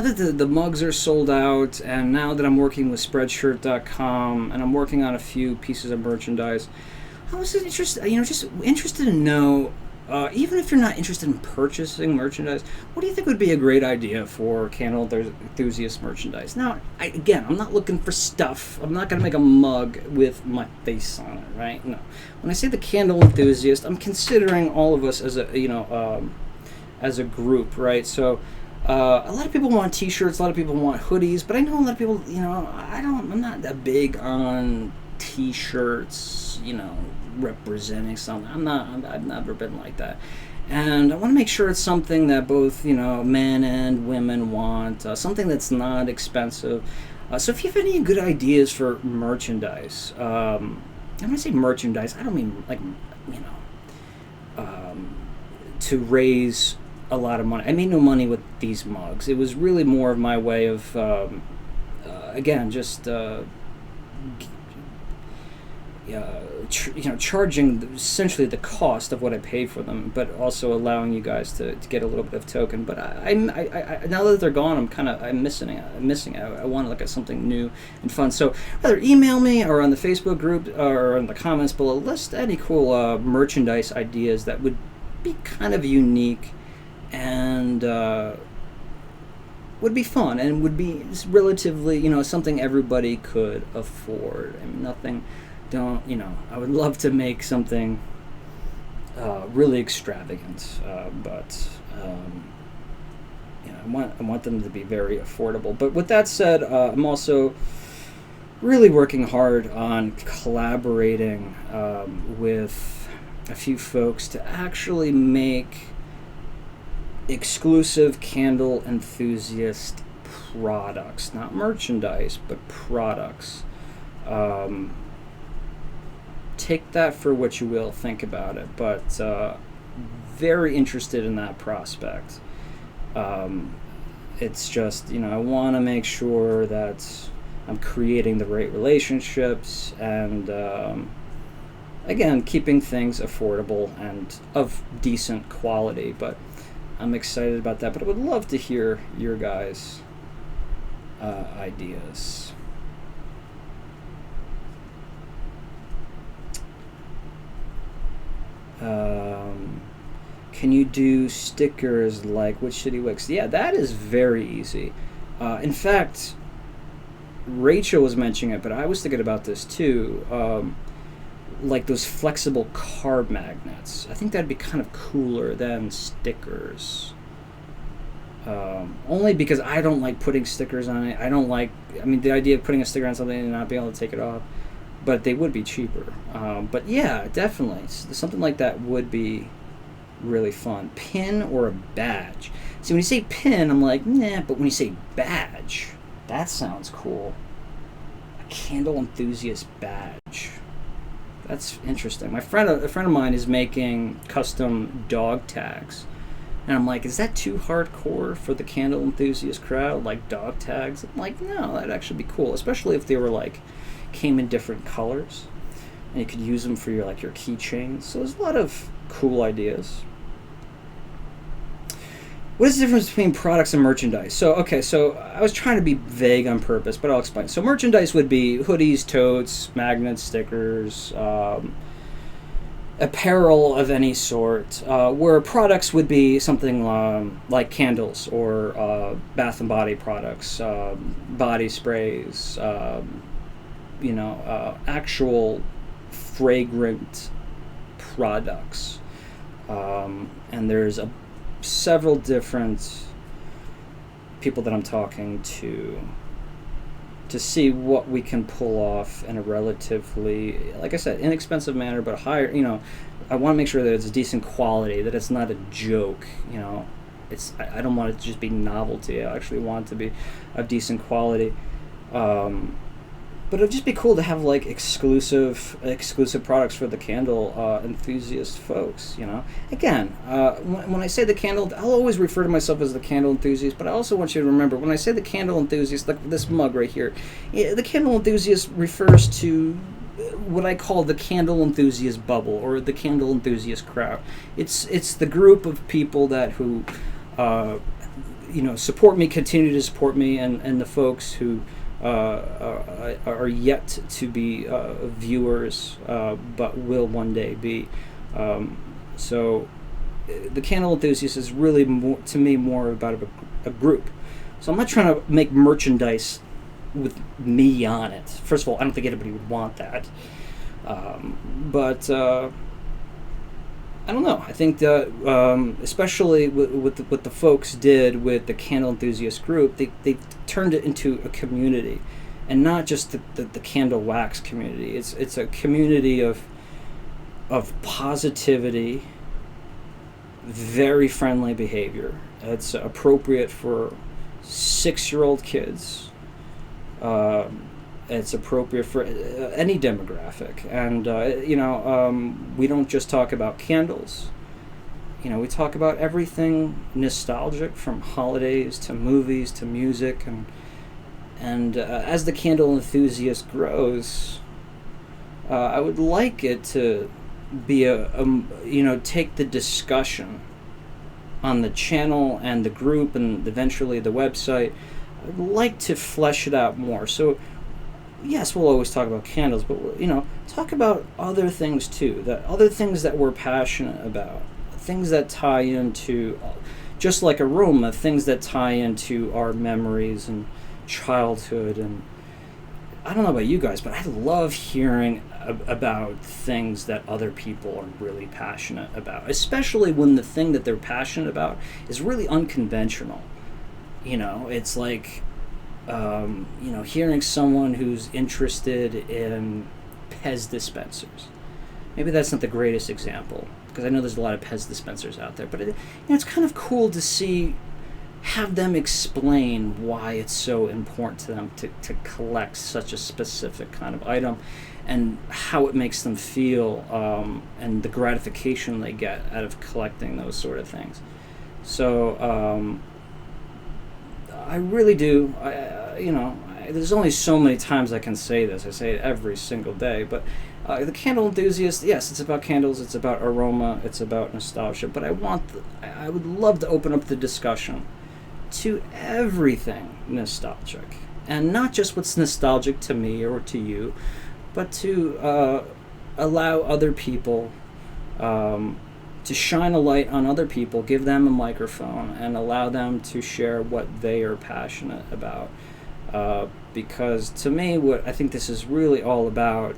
that the mugs are sold out, and now that I'm working with Spreadshirt.com, and I'm working on a few pieces of merchandise, I was interested. Just interested to know. Even if you're not interested in purchasing merchandise, what do you think would be a great idea for Candle Enthusiast merchandise? Now, I'm not looking for stuff. I'm not going to make a mug with my face on it, right? No. When I say the Candle Enthusiast, I'm considering all of us as a group, right? So, a lot of people want T-shirts, a lot of people want hoodies, but I know a lot of people, I'm not that big on T-shirts, representing something. I've never been like that, and I want to make sure it's something that both men and women want, something that's not expensive. So if you have any good ideas for merchandise, when I say merchandise, I don't mean like to raise a lot of money. I made no money with these mugs. It was really more of my way of charging essentially the cost of what I paid for them, but also allowing you guys to get a little bit of token. But I now that they're gone, I'm missing it. I want to look at something new and fun. So either email me or on the Facebook group or in the comments below, list any cool merchandise ideas that would be kind of unique and would be fun and would be relatively something everybody could afford. I mean, I would love to make something really extravagant, but I want them to be very affordable. But with that said, I'm also really working hard on collaborating with a few folks to actually make exclusive Candle Enthusiast products, not merchandise, but products. Take that for what you will, think about it, but very interested in that prospect. It's just, I want to make sure that I'm creating the right relationships and, again, keeping things affordable and of decent quality, but I'm excited about that. But I would love to hear your guys' ideas. Can you do stickers like Which Shitty Wicks? Yeah, that is very easy. In fact, Rachel was mentioning it, but I was thinking about this too. Like those flexible card magnets. I think that'd be kind of cooler than stickers. Only because I don't like putting stickers on it. I don't like, I mean, the idea of putting a sticker on something and not being able to take it off. But they would be cheaper. But yeah, definitely. Something like that would be really fun. Pin or a badge. See, when you say pin, I'm like, nah, but when you say badge, that sounds cool. A Candle Enthusiast badge. That's interesting. A friend of mine is making custom dog tags. And I'm like, is that too hardcore for the Candle Enthusiast crowd? Like dog tags? I'm like, no, that'd actually be cool. Especially if they were like, came in different colors. And you could use them for your like your keychains. So there's a lot of cool ideas. What is the difference between products and merchandise? So, okay, so I was trying to be vague on purpose, but I'll explain. So merchandise would be hoodies, totes, magnets, stickers, apparel of any sort, where products would be something like candles or bath and body products, body sprays, actual fragrant products. And there's several different people that I'm talking to see what we can pull off in a relatively, like I said, inexpensive manner, but higher, I want to make sure that it's decent quality, that it's not a joke, I don't want it to just be novelty. I actually want it to be of decent quality. But it'd just be cool to have like exclusive products for the candle enthusiast folks. Again, when I say the candle, I'll always refer to myself as the candle enthusiast. But I also want you to remember, when I say the candle enthusiast, like this mug right here, the candle enthusiast refers to what I call the candle enthusiast bubble or the candle enthusiast crowd. It's the group of people who support me, continue to support me, and the folks who are yet to be viewers, but will one day be. So the Candle Enthusiast is really, to me, more about a group. So I'm not trying to make merchandise with me on it. First of all, I don't think anybody would want that. But I don't know. I think that, especially what the folks did with the Candle Enthusiast group, they turned it into a community, and not just the candle wax community. It's a community of positivity, very friendly behavior. It's appropriate for 6-year-old kids. It's appropriate for any demographic, and we don't just talk about candles. We talk about everything nostalgic, from holidays to movies to music, and as the Candle Enthusiast grows, I would like it to be take the discussion on the channel and the group and eventually the website. I'd like to flesh it out more. So yes, we'll always talk about candles, but talk about other things too, other things that we're passionate about, things that tie into, just like aroma, things that tie into our memories and childhood. And I don't know about you guys, but I love hearing about things that other people are really passionate about, especially when the thing that they're passionate about is really unconventional. It's like, hearing someone who's interested in Pez dispensers. Maybe that's not the greatest example, because I know there's a lot of Pez dispensers out there, but it's kind of cool to have them explain why it's so important to them to collect such a specific kind of item, and how it makes them feel, and the gratification they get out of collecting those sort of things. So, I really do. There's only so many times I can say this. I say it every single day. But the Candle Enthusiast, yes, it's about candles. It's about aroma. It's about nostalgia. But I would love to open up the discussion to everything nostalgic, and not just what's nostalgic to me or to you, but to allow other people. To shine a light on other people, give them a microphone, and allow them to share what they are passionate about. Because to me, what I think this is really all about,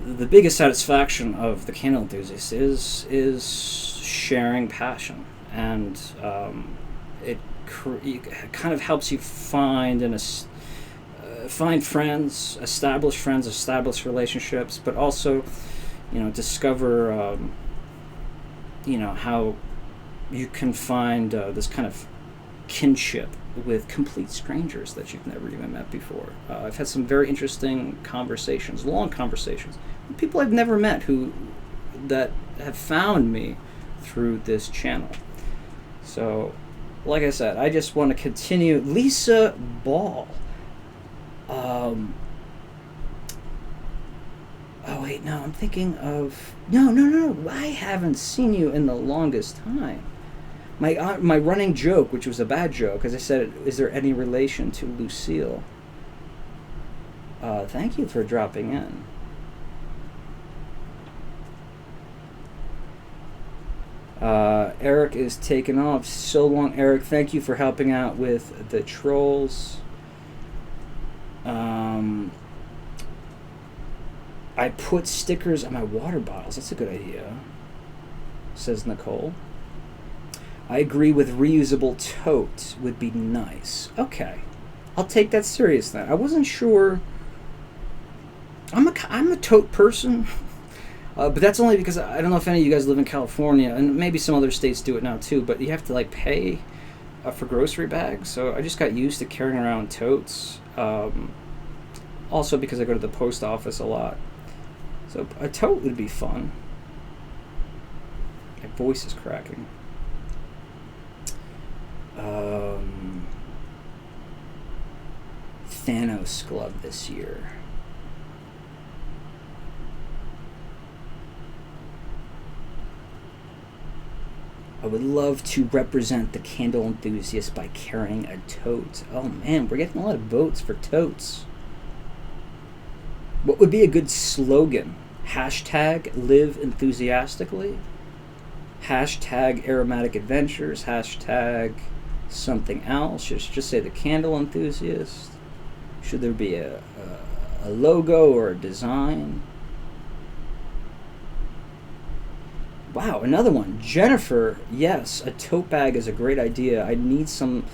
the biggest satisfaction of the Candle Enthusiast is sharing passion. and it kind of helps you find find friends, establish relationships, but also, discover, how you can find this kind of kinship with complete strangers that you've never even met before. I've had some very interesting conversations, long conversations, with people I've never met that have found me through this channel. So, like I said, I just want to continue. Lisa Ball. Oh wait, no, I'm thinking of no. I haven't seen you in the longest time. My running joke, which was a bad joke, as I said, is there any relation to Lucille? Thank you for dropping in. Eric is taken off. So long, Eric. Thank you for helping out with the trolls. I put stickers on my water bottles. That's a good idea, says Nicole. I agree with reusable tote would be nice. Okay, I'll take that serious then. I wasn't sure. I'm a tote person, but that's only because I don't know if any of you guys live in California, and maybe some other states do it now too, but you have to pay for grocery bags, so I just got used to carrying around totes. Also because I go to the post office a lot. So a tote would be fun. My voice is cracking. Thanos glove this year. I would love to represent the Candle Enthusiast by carrying a tote. Oh man, we're getting a lot of votes for totes. What would be a good slogan? Hashtag live enthusiastically. Hashtag aromatic adventures. Hashtag something else. Just say the Candle Enthusiast. Should there be a logo or a design? Wow, another one. Jennifer, yes, a tote bag is a great idea. I need some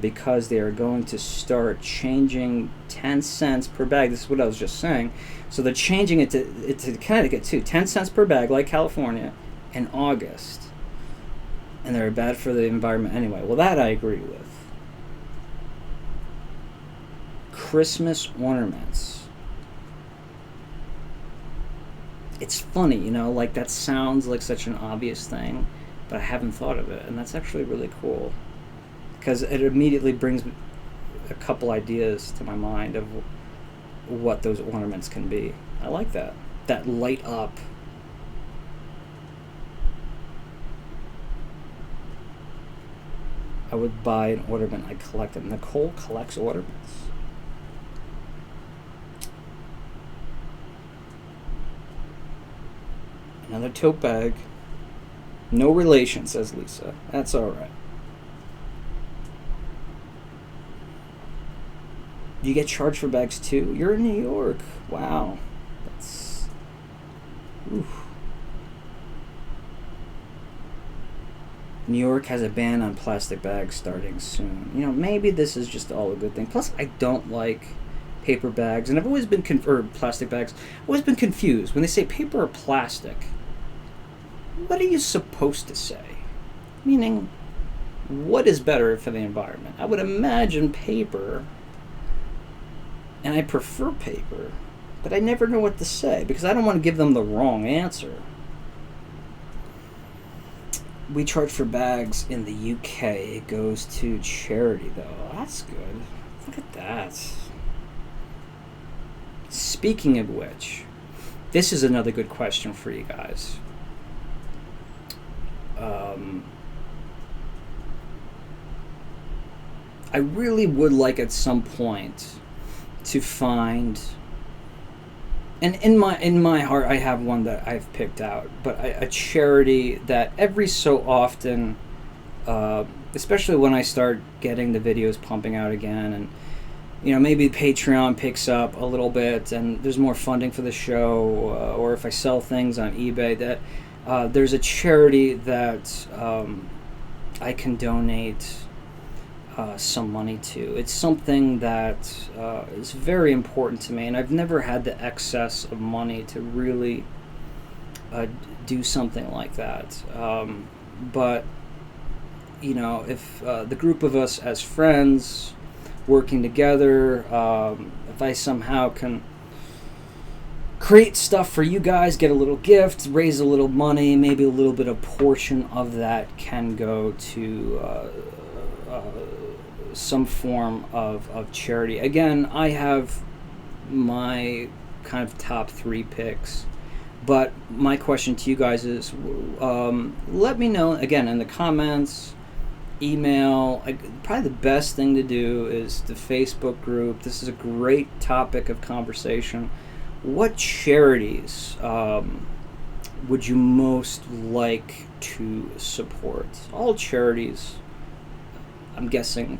because they are going to start changing 10 cents per bag. This is what I was just saying. So they're changing it to Connecticut too. 10 cents per bag, like California, in August. And they're bad for the environment anyway. Well, that I agree with. Christmas ornaments. It's funny, that sounds like such an obvious thing, but I haven't thought of it, and that's actually really cool, because it immediately brings a couple ideas to my mind of what those ornaments can be. I like that. That light up. I would buy an ornament. I collect them. Nicole collects ornaments. Another tote bag. No relation, says Lisa. That's alright. You get charged for bags too? You're in New York. Wow. That's... Oof. New York has a ban on plastic bags starting soon. Maybe this is just all a good thing. Plus, I don't like paper bags. And I've always been... or plastic bags. I've always been confused. When they say paper or plastic... what are you supposed to say? Meaning, what is better for the environment? I would imagine paper, and I prefer paper, but I never know what to say because I don't want to give them the wrong answer. We charge for bags in the UK. It goes to charity, though. That's good. Look at that. Speaking of which, this is another good question for you guys. I really would like at some point to find, and in my heart I have one that I've picked out, but a charity that every so often, especially when I start getting the videos pumping out again, and maybe Patreon picks up a little bit and there's more funding for the show, or if I sell things on eBay, that there's a charity that I can donate some money to. It's something that is very important to me, and I've never had the excess of money to really do something like that. But if the group of us as friends working together, if I somehow can create stuff for you guys, get a little gift, raise a little money, maybe a little bit of portion of that can go to some form of charity. Again, I have my kind of top 3 picks, but my question to you guys is, let me know, again, in the comments, email. Probably the best thing to do is the Facebook group. This is a great topic of conversation. What charities would you most like to support? All charities, I'm guessing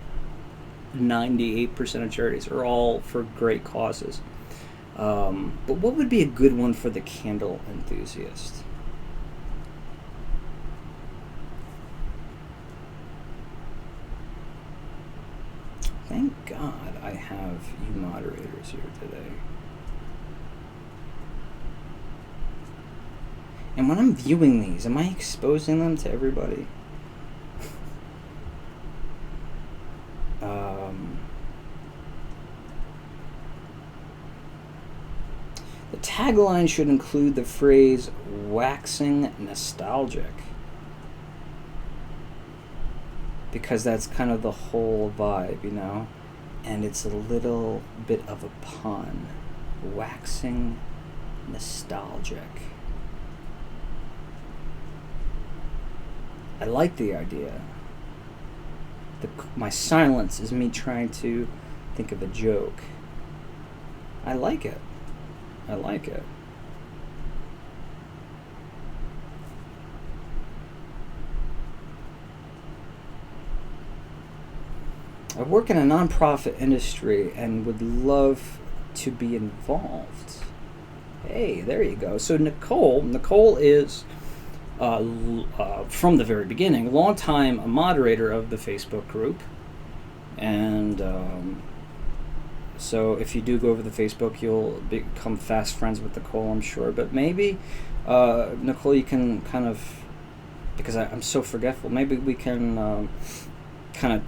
98% of charities are all for great causes. But what would be a good one for the Candle Enthusiast? Thank God I have you moderators here today. And when I'm viewing these, am I exposing them to everybody? The tagline should include the phrase waxing nostalgic, because that's kind of the whole vibe, and it's a little bit of a pun. Waxing nostalgic. I like the idea. My silence is me trying to think of a joke. I like it. I like it. I work in a nonprofit industry and would love to be involved. Hey, there you go. So Nicole is from the very beginning, long time a moderator of the Facebook group, and so if you do go over the Facebook, you'll become fast friends with Nicole, I'm sure. But maybe Nicole, you can kind of, because I'm so forgetful, maybe we can kind of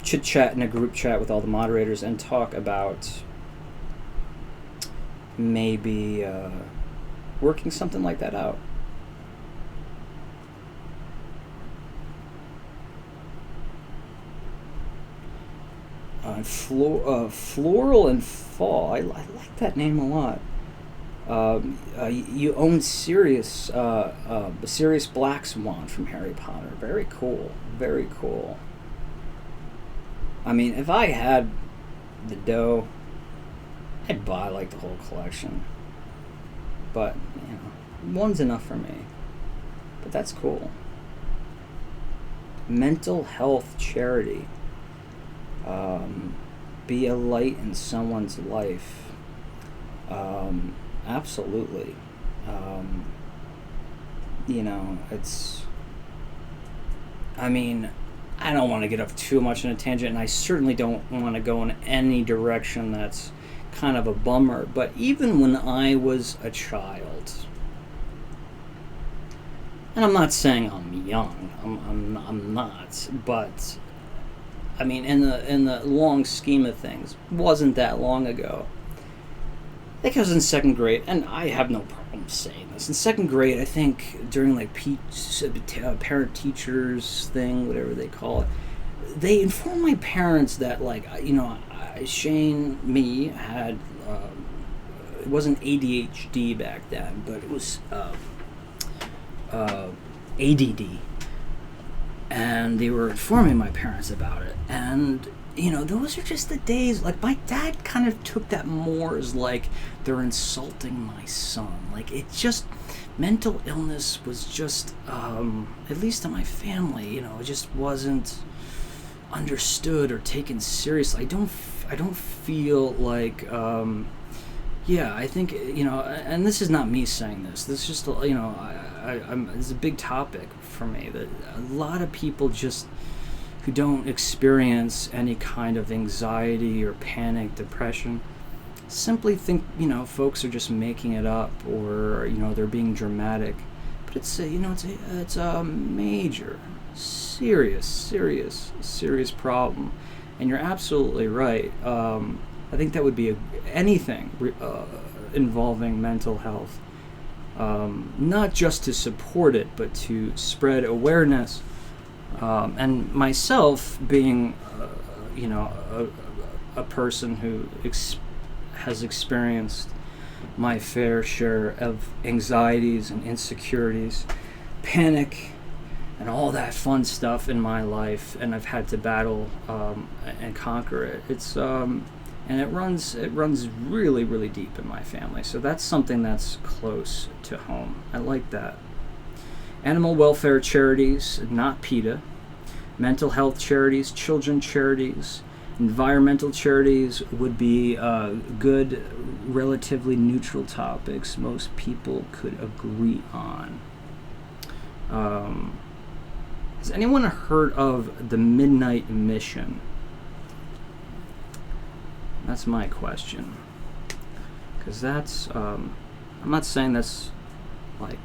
chit chat in a group chat with all the moderators and talk about maybe working something like that out. Floral and Fall. I like that name a lot. You own Sirius Black Swan from Harry Potter. Very cool. Very cool. I mean, if I had the dough, I'd buy like the whole collection. But one's enough for me. But that's cool. Mental health charity. Be a light in someone's life. Absolutely. It's, I mean, I don't want to get off too much on a tangent, and I certainly don't want to go in any direction that's kind of a bummer, but even when I was a child, and I'm not saying I'm young, I'm not, but I mean, in the long scheme of things, wasn't that long ago. I think I was in 2nd grade, and I have no problem saying this. In 2nd grade, I think during like parent teachers thing, whatever they call it, they informed my parents that Shane, me, had it wasn't ADHD back then, but it was ADD. And they were informing my parents about it. And, those are just the days, like, my dad kind of took that more as, like, they're insulting my son. Like, it just, mental illness was just, at least in my family, it just wasn't understood or taken seriously. I don't feel like, yeah, I think, and this is not me saying this. This is just, it's a big topic for me that a lot of people just who don't experience any kind of anxiety or panic, depression, simply think, folks are just making it up, or, they're being dramatic. But it's a major, serious problem. And you're absolutely right. I think that would be anything involving mental health, not just to support it, but to spread awareness. And myself being, a person who has experienced my fair share of anxieties and insecurities, panic, and all that fun stuff in my life, and I've had to battle and conquer it. It's and it runs really, really deep in my family. So that's something that's close to home. I like that. Animal welfare charities, not PETA. Mental health charities, children charities, environmental charities would be good, relatively neutral topics most people could agree on. Has anyone heard of the Midnight Mission? That's my question. Because that's, I'm not saying that's like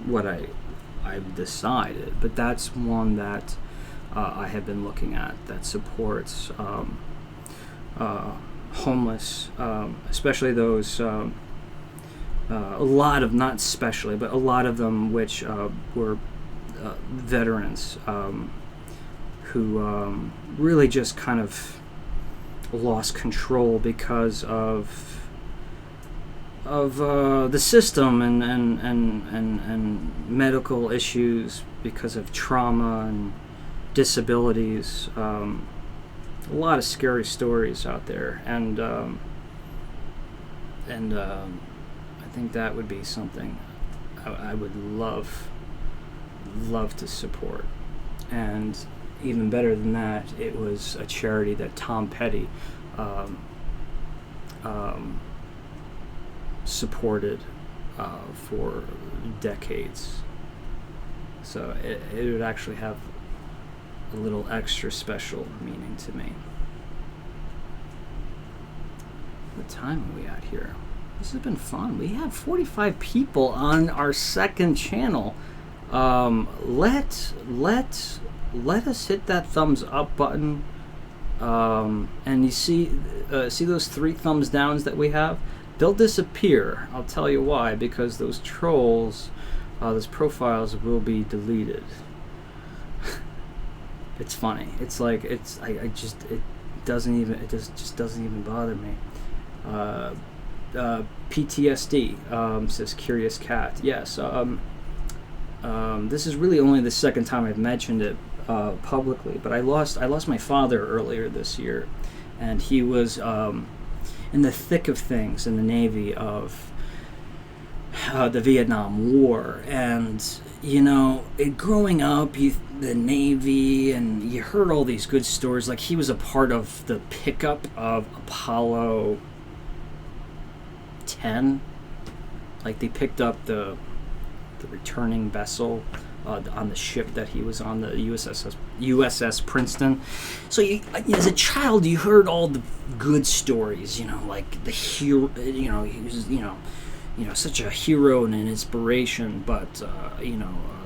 what I've decided, but that's one that I have been looking at that supports homeless, especially those, a lot of, not especially, but a lot of them which were veterans who really just kind of lost control because of the system and medical issues because of trauma and disabilities. A lot of scary stories out there, and I think that would be something I would love to support. And even better than that, it was a charity that Tom Petty supported for decades. So it would actually have a little extra special meaning to me. What time are we at here? This has been fun. We have 45 people on our second channel. Let us hit that thumbs up button, and you see those 3 thumbs downs that we have? They'll disappear. I'll tell you why. Because those trolls, those profiles will be deleted. It's funny. It's like it just doesn't even bother me. PTSD says Curious Cat. Yes. This is really only the second time I've mentioned it publicly, but I lost my father earlier this year, and he was in the thick of things in the Navy of the Vietnam War. And growing up, the Navy, and you heard all these good stories. Like, he was a part of the pickup of Apollo 10. Like, they picked up the returning vessel on the ship that he was on, the USS Princeton. So as a child, you heard all the good stories, like the hero, he was, such a hero and an inspiration. But,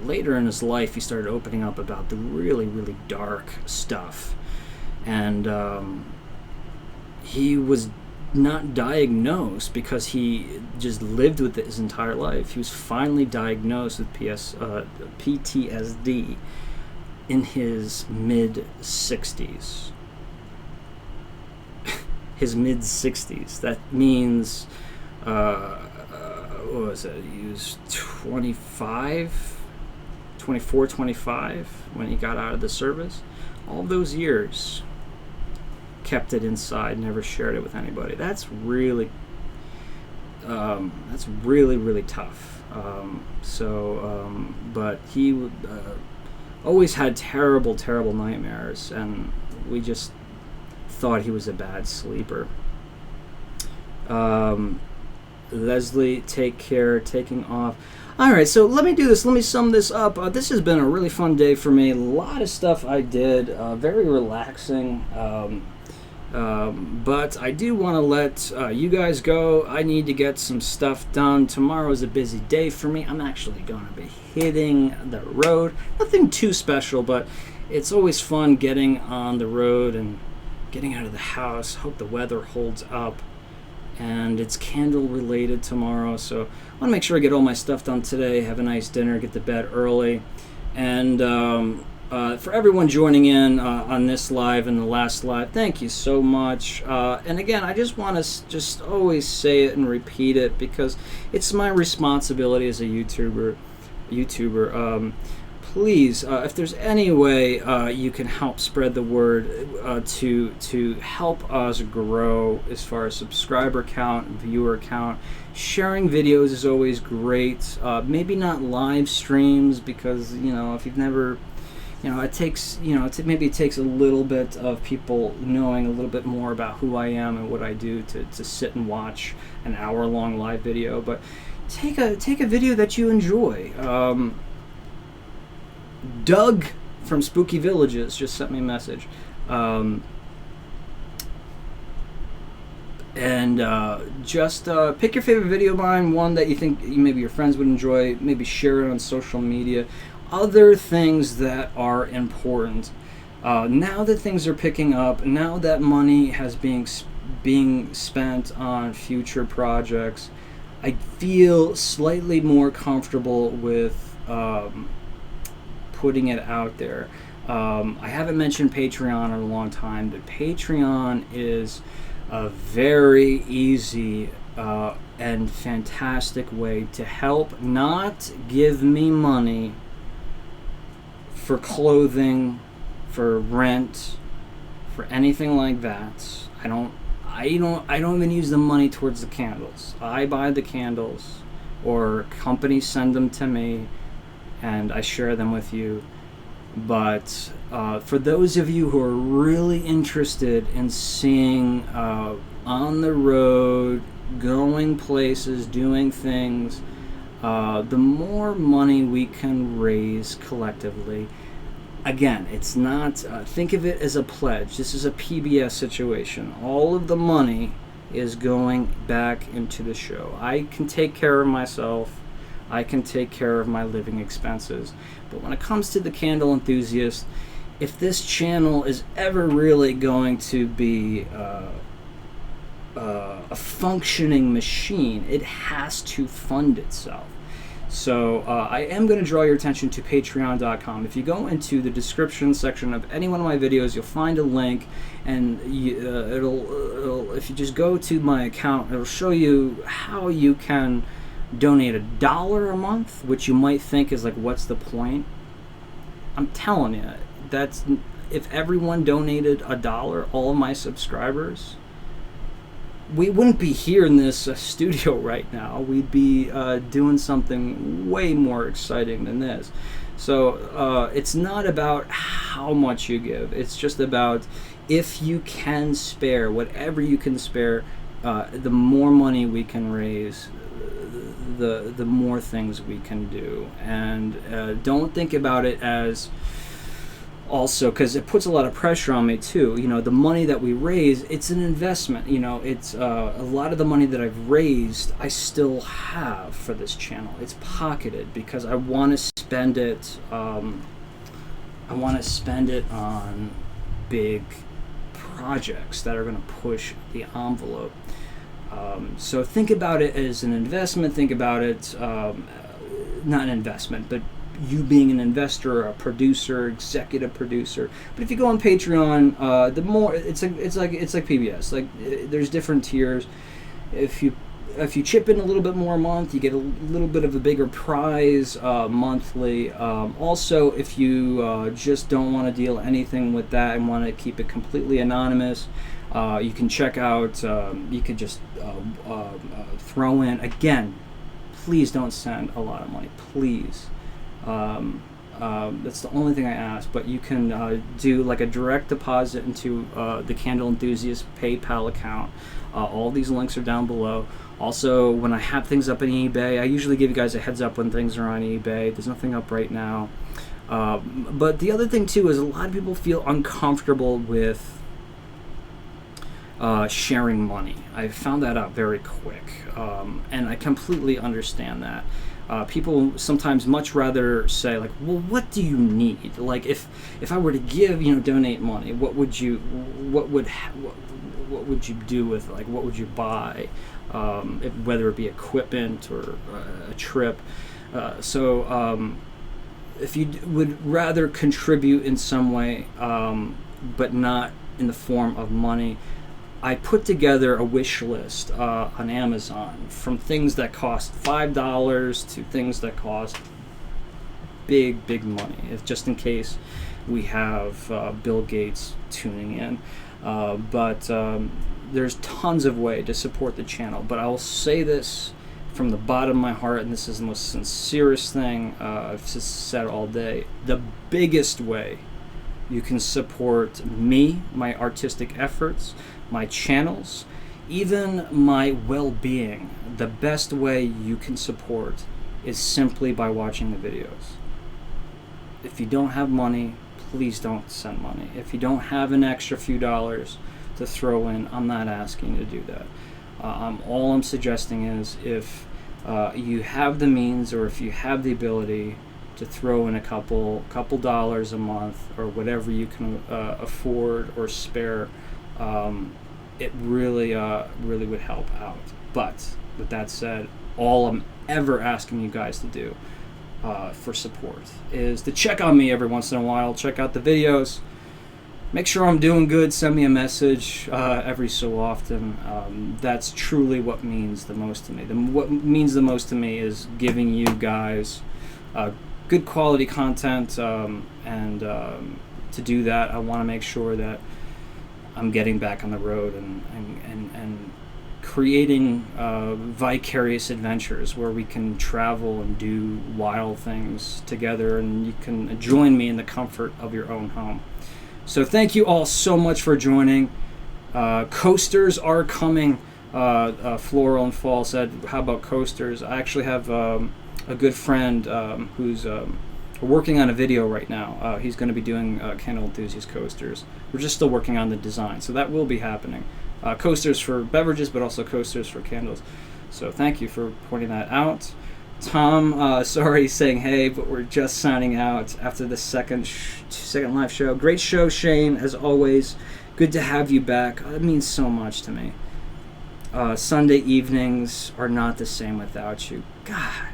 later in his life, he started opening up about the really, really dark stuff. And he was not diagnosed because he just lived with it his entire life. He was finally diagnosed with PTSD in his mid-60s. His mid-60s. That means, what was it? He was 24, 25 when he got out of the service. All those years, kept it inside, never shared it with anybody. That's really really tough. But he always had terrible nightmares, and we just thought he was a bad sleeper. Leslie, take care, taking off. Alright, so let me do this. Let me sum this up. This has been a really fun day for me. A lot of stuff I did. Very relaxing. But I do want to let you guys go. I need to get some stuff done. Tomorrow's a busy day for me. I'm actually going to be hitting the road. Nothing too special, but it's always fun getting on the road and getting out of the house. Hope the weather holds up. And it's candle related tomorrow, so I want to make sure I get all my stuff done today, have a nice dinner, get to bed early. And for everyone joining in on this live and the last live, thank you so much. And again, I just want to just always say it and repeat it because it's my responsibility as a YouTuber. Please, if there's any way you can help spread the word to help us grow as far as subscriber count, viewer count, sharing videos is always great. Maybe not live streams because if you've never, it takes maybe it takes a little bit of people knowing a little bit more about who I am and what I do to sit and watch an hour-long live video. But take a video that you enjoy. Doug from Spooky Villages just sent me a message. Just pick your favorite video of mine, one that you think maybe your friends would enjoy, maybe share it on social media. Other things that are important. Now that things are picking up, now that money has being spent on future projects, I feel slightly more comfortable with putting it out there. I haven't mentioned Patreon in a long time, but Patreon is a very easy and fantastic way to help not give me money for clothing, for rent, for anything like that. I don't even use the money towards the candles. I buy the candles, or companies send them to me, and I share them with you. But for those of you who are really interested in seeing on the road, going places, doing things, the more money we can raise collectively. Again, it's not, think of it as a pledge. This is a PBS situation. All of the money is going back into the show. I can take care of myself. I can take care of my living expenses. But when it comes to the Candle Enthusiast, if this channel is ever really going to be a functioning machine, it has to fund itself. So I am going to draw your attention to patreon.com. If you go into the description section of any one of my videos, you'll find a link, and it'll if you just go to my account, it'll show you how you can donate $1 a month, which you might think is like, what's the point? I'm telling you, that's, if everyone donated $1, all of my subscribers, we wouldn't be here in this studio right now. We'd be doing something way more exciting than this. So it's not about how much you give. It's just about, if you can spare, whatever you can spare, the more money we can raise, the more things we can do. And don't think about it as, also, because it puts a lot of pressure on me too. The money that we raise, it's an investment. It's a lot of the money that I've raised, I still have for this channel. It's pocketed because I want to spend it. I want to spend it on big projects that are going to push the envelope. So think about it as an investment. Think about it, not an investment, but you being an investor, a producer, executive producer. But if you go on Patreon, the more it's like PBS. Like, there's different tiers. If you chip in a little bit more a month, you get a little bit of a bigger prize monthly. Also, if you just don't want to deal anything with that and want to keep it completely anonymous, you can check out. You could just throw in, again. Please don't send a lot of money. Please. That's the only thing I ask. But you can do like a direct deposit into the Candle Enthusiast PayPal account. All these links are down below. Also, when I have things up on eBay, I usually give you guys a heads up when things are on eBay. There's nothing up right now. But the other thing too is a lot of people feel uncomfortable with sharing money. I found that out very quick, and I completely understand that. People sometimes much rather say like, well, what do you need? Like if I were to give, donate money, what would you do with, like, what would you buy? Whether it be equipment or a trip. If you would rather contribute in some way, but not in the form of money, I put together a wish list on Amazon from things that cost $5 to things that cost big money, just in case we have Bill Gates tuning in. But there's tons of way to support the channel. But I will say this from the bottom of my heart, and this is the most sincerest thing I've just said all day. The biggest way you can support me, my artistic efforts, my channels, even my well-being, the best way you can support is simply by watching the videos. If you don't have money, please don't send money. If you don't have an extra few dollars to throw in, I'm not asking you to do that. All I'm suggesting is if you have the means, or if you have the ability to throw in a couple dollars a month, or whatever you can afford or spare, it really would help out. But with that said, all I'm ever asking you guys to do for support is to check on me every once in a while, check out the videos, make sure I'm doing good, send me a message every so often. That's truly what means the most to me. What means the most to me is giving you guys good quality content, and to do that, I want to make sure that I'm getting back on the road and creating vicarious adventures where we can travel and do wild things together, and you can join me in the comfort of your own home. So thank you all so much for joining. Coasters are coming. Floral and Fall said, how about coasters? I actually have a good friend who's working on a video right now. He's going to be doing Candle Enthusiast coasters. We're just still working on the design, so that will be happening. Coasters for beverages, but also coasters for candles. So thank you for pointing that out. Tom, sorry, saying hey, but we're just signing out after the second live show. Great show, Shane, as always. Good to have you back. It means so much to me. Sunday evenings are not the same without you. God.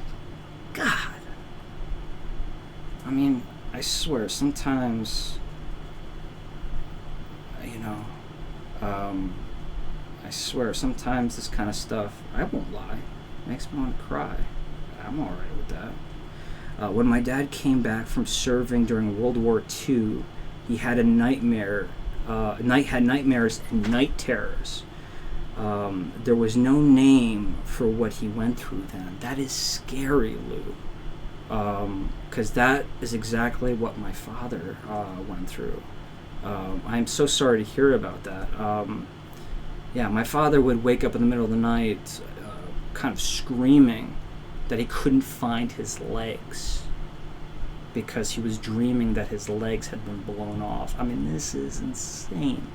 I mean, I swear, sometimes, I swear, sometimes this kind of stuff, I won't lie, makes me want to cry. I'm all right with that. When my dad came back from serving during World War II, he had a nightmare. Had nightmares and night terrors. There was no name for what he went through then. That is scary, Lou. Because that is exactly what my father went through. I'm so sorry to hear about that. My father would wake up in the middle of the night kind of screaming that he couldn't find his legs because he was dreaming that his legs had been blown off. I mean, this is insane.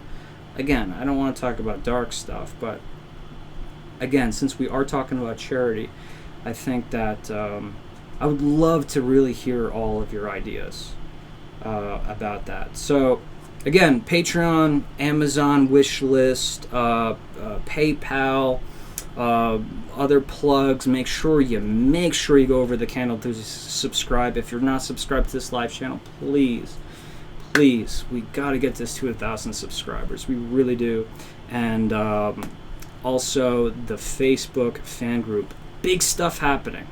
Again, I don't want to talk about dark stuff, but again, since we are talking about charity, I think that I would love to really hear all of your ideas about that. So again, Patreon, Amazon wish list, PayPal, other plugs. Make sure you go over to the Candle Enthusiast, subscribe. If you're not subscribed to this live channel, please, we got to get this to 1,000 subscribers. We really do. And also the Facebook fan group. Big stuff happening.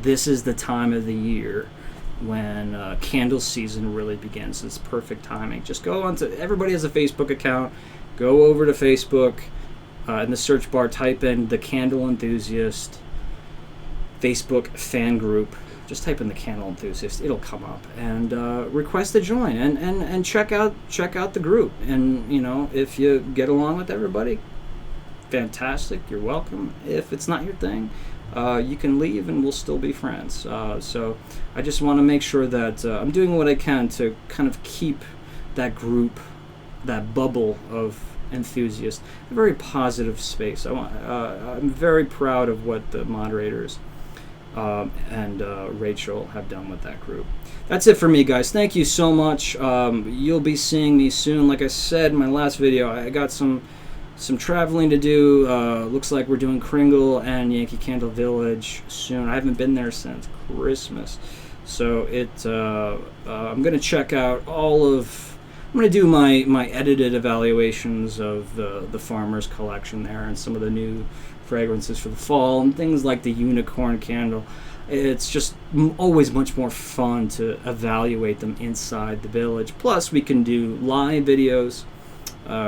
This is the time of the year when candle season really begins. It's perfect timing. Just go on to, everybody has a Facebook account. Go over to Facebook, in the search bar, type in the Candle Enthusiast Facebook fan group. Just type in the Candle Enthusiast, it'll come up, and request to join, and check out the group. And you know, if you get along with everybody, fantastic, you're welcome. If it's not your thing, you can leave and we'll still be friends. So I just want to make sure that I'm doing what I can to kind of keep that group, that bubble of enthusiasts, a very positive space. I'm very proud of what the moderators and Rachel have done with that group. That's it for me, guys. Thank you so much. You'll be seeing me soon. Like I said in my last video, I got some traveling to do. Looks like we're doing Kringle and Yankee Candle Village soon. I haven't been there since Christmas, so I'm gonna check out I'm gonna do my edited evaluations of the Farmer's collection there, and some of the new fragrances for the fall, and things like the unicorn candle. It's just always much more fun to evaluate them inside the village. Plus, we can do live videos,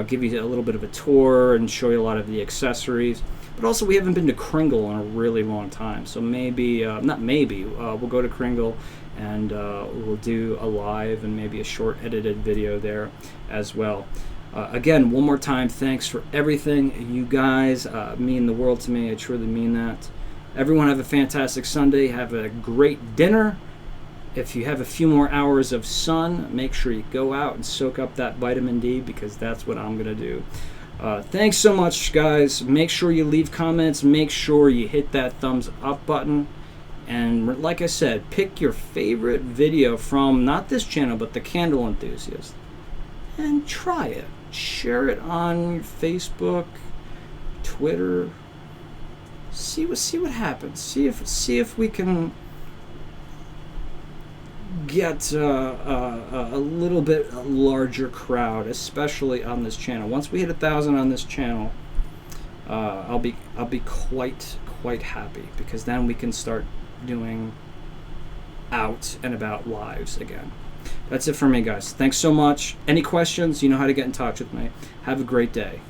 give you a little bit of a tour and show you a lot of the accessories. But also, we haven't been to Kringle in a really long time, so maybe, we'll go to Kringle and we'll do a live and maybe a short edited video there as well. Again, one more time, thanks for everything. You guys mean the world to me. I truly mean that. Everyone have a fantastic Sunday. Have a great dinner. If you have a few more hours of sun, make sure you go out and soak up that vitamin D, because that's what I'm going to do. Thanks so much, guys. Make sure you leave comments. Make sure you hit that thumbs up button. And like I said, pick your favorite video from not this channel, but the Candle Enthusiast, and try it. Share it on your Facebook, Twitter. See what happens. See if we can get a little bit larger crowd, especially on this channel. Once we hit 1,000 on this channel, I'll be quite happy, because then we can start doing out and about lives again. That's it for me, guys. Thanks so much. Any questions, you know how to get in touch with me. Have a great day.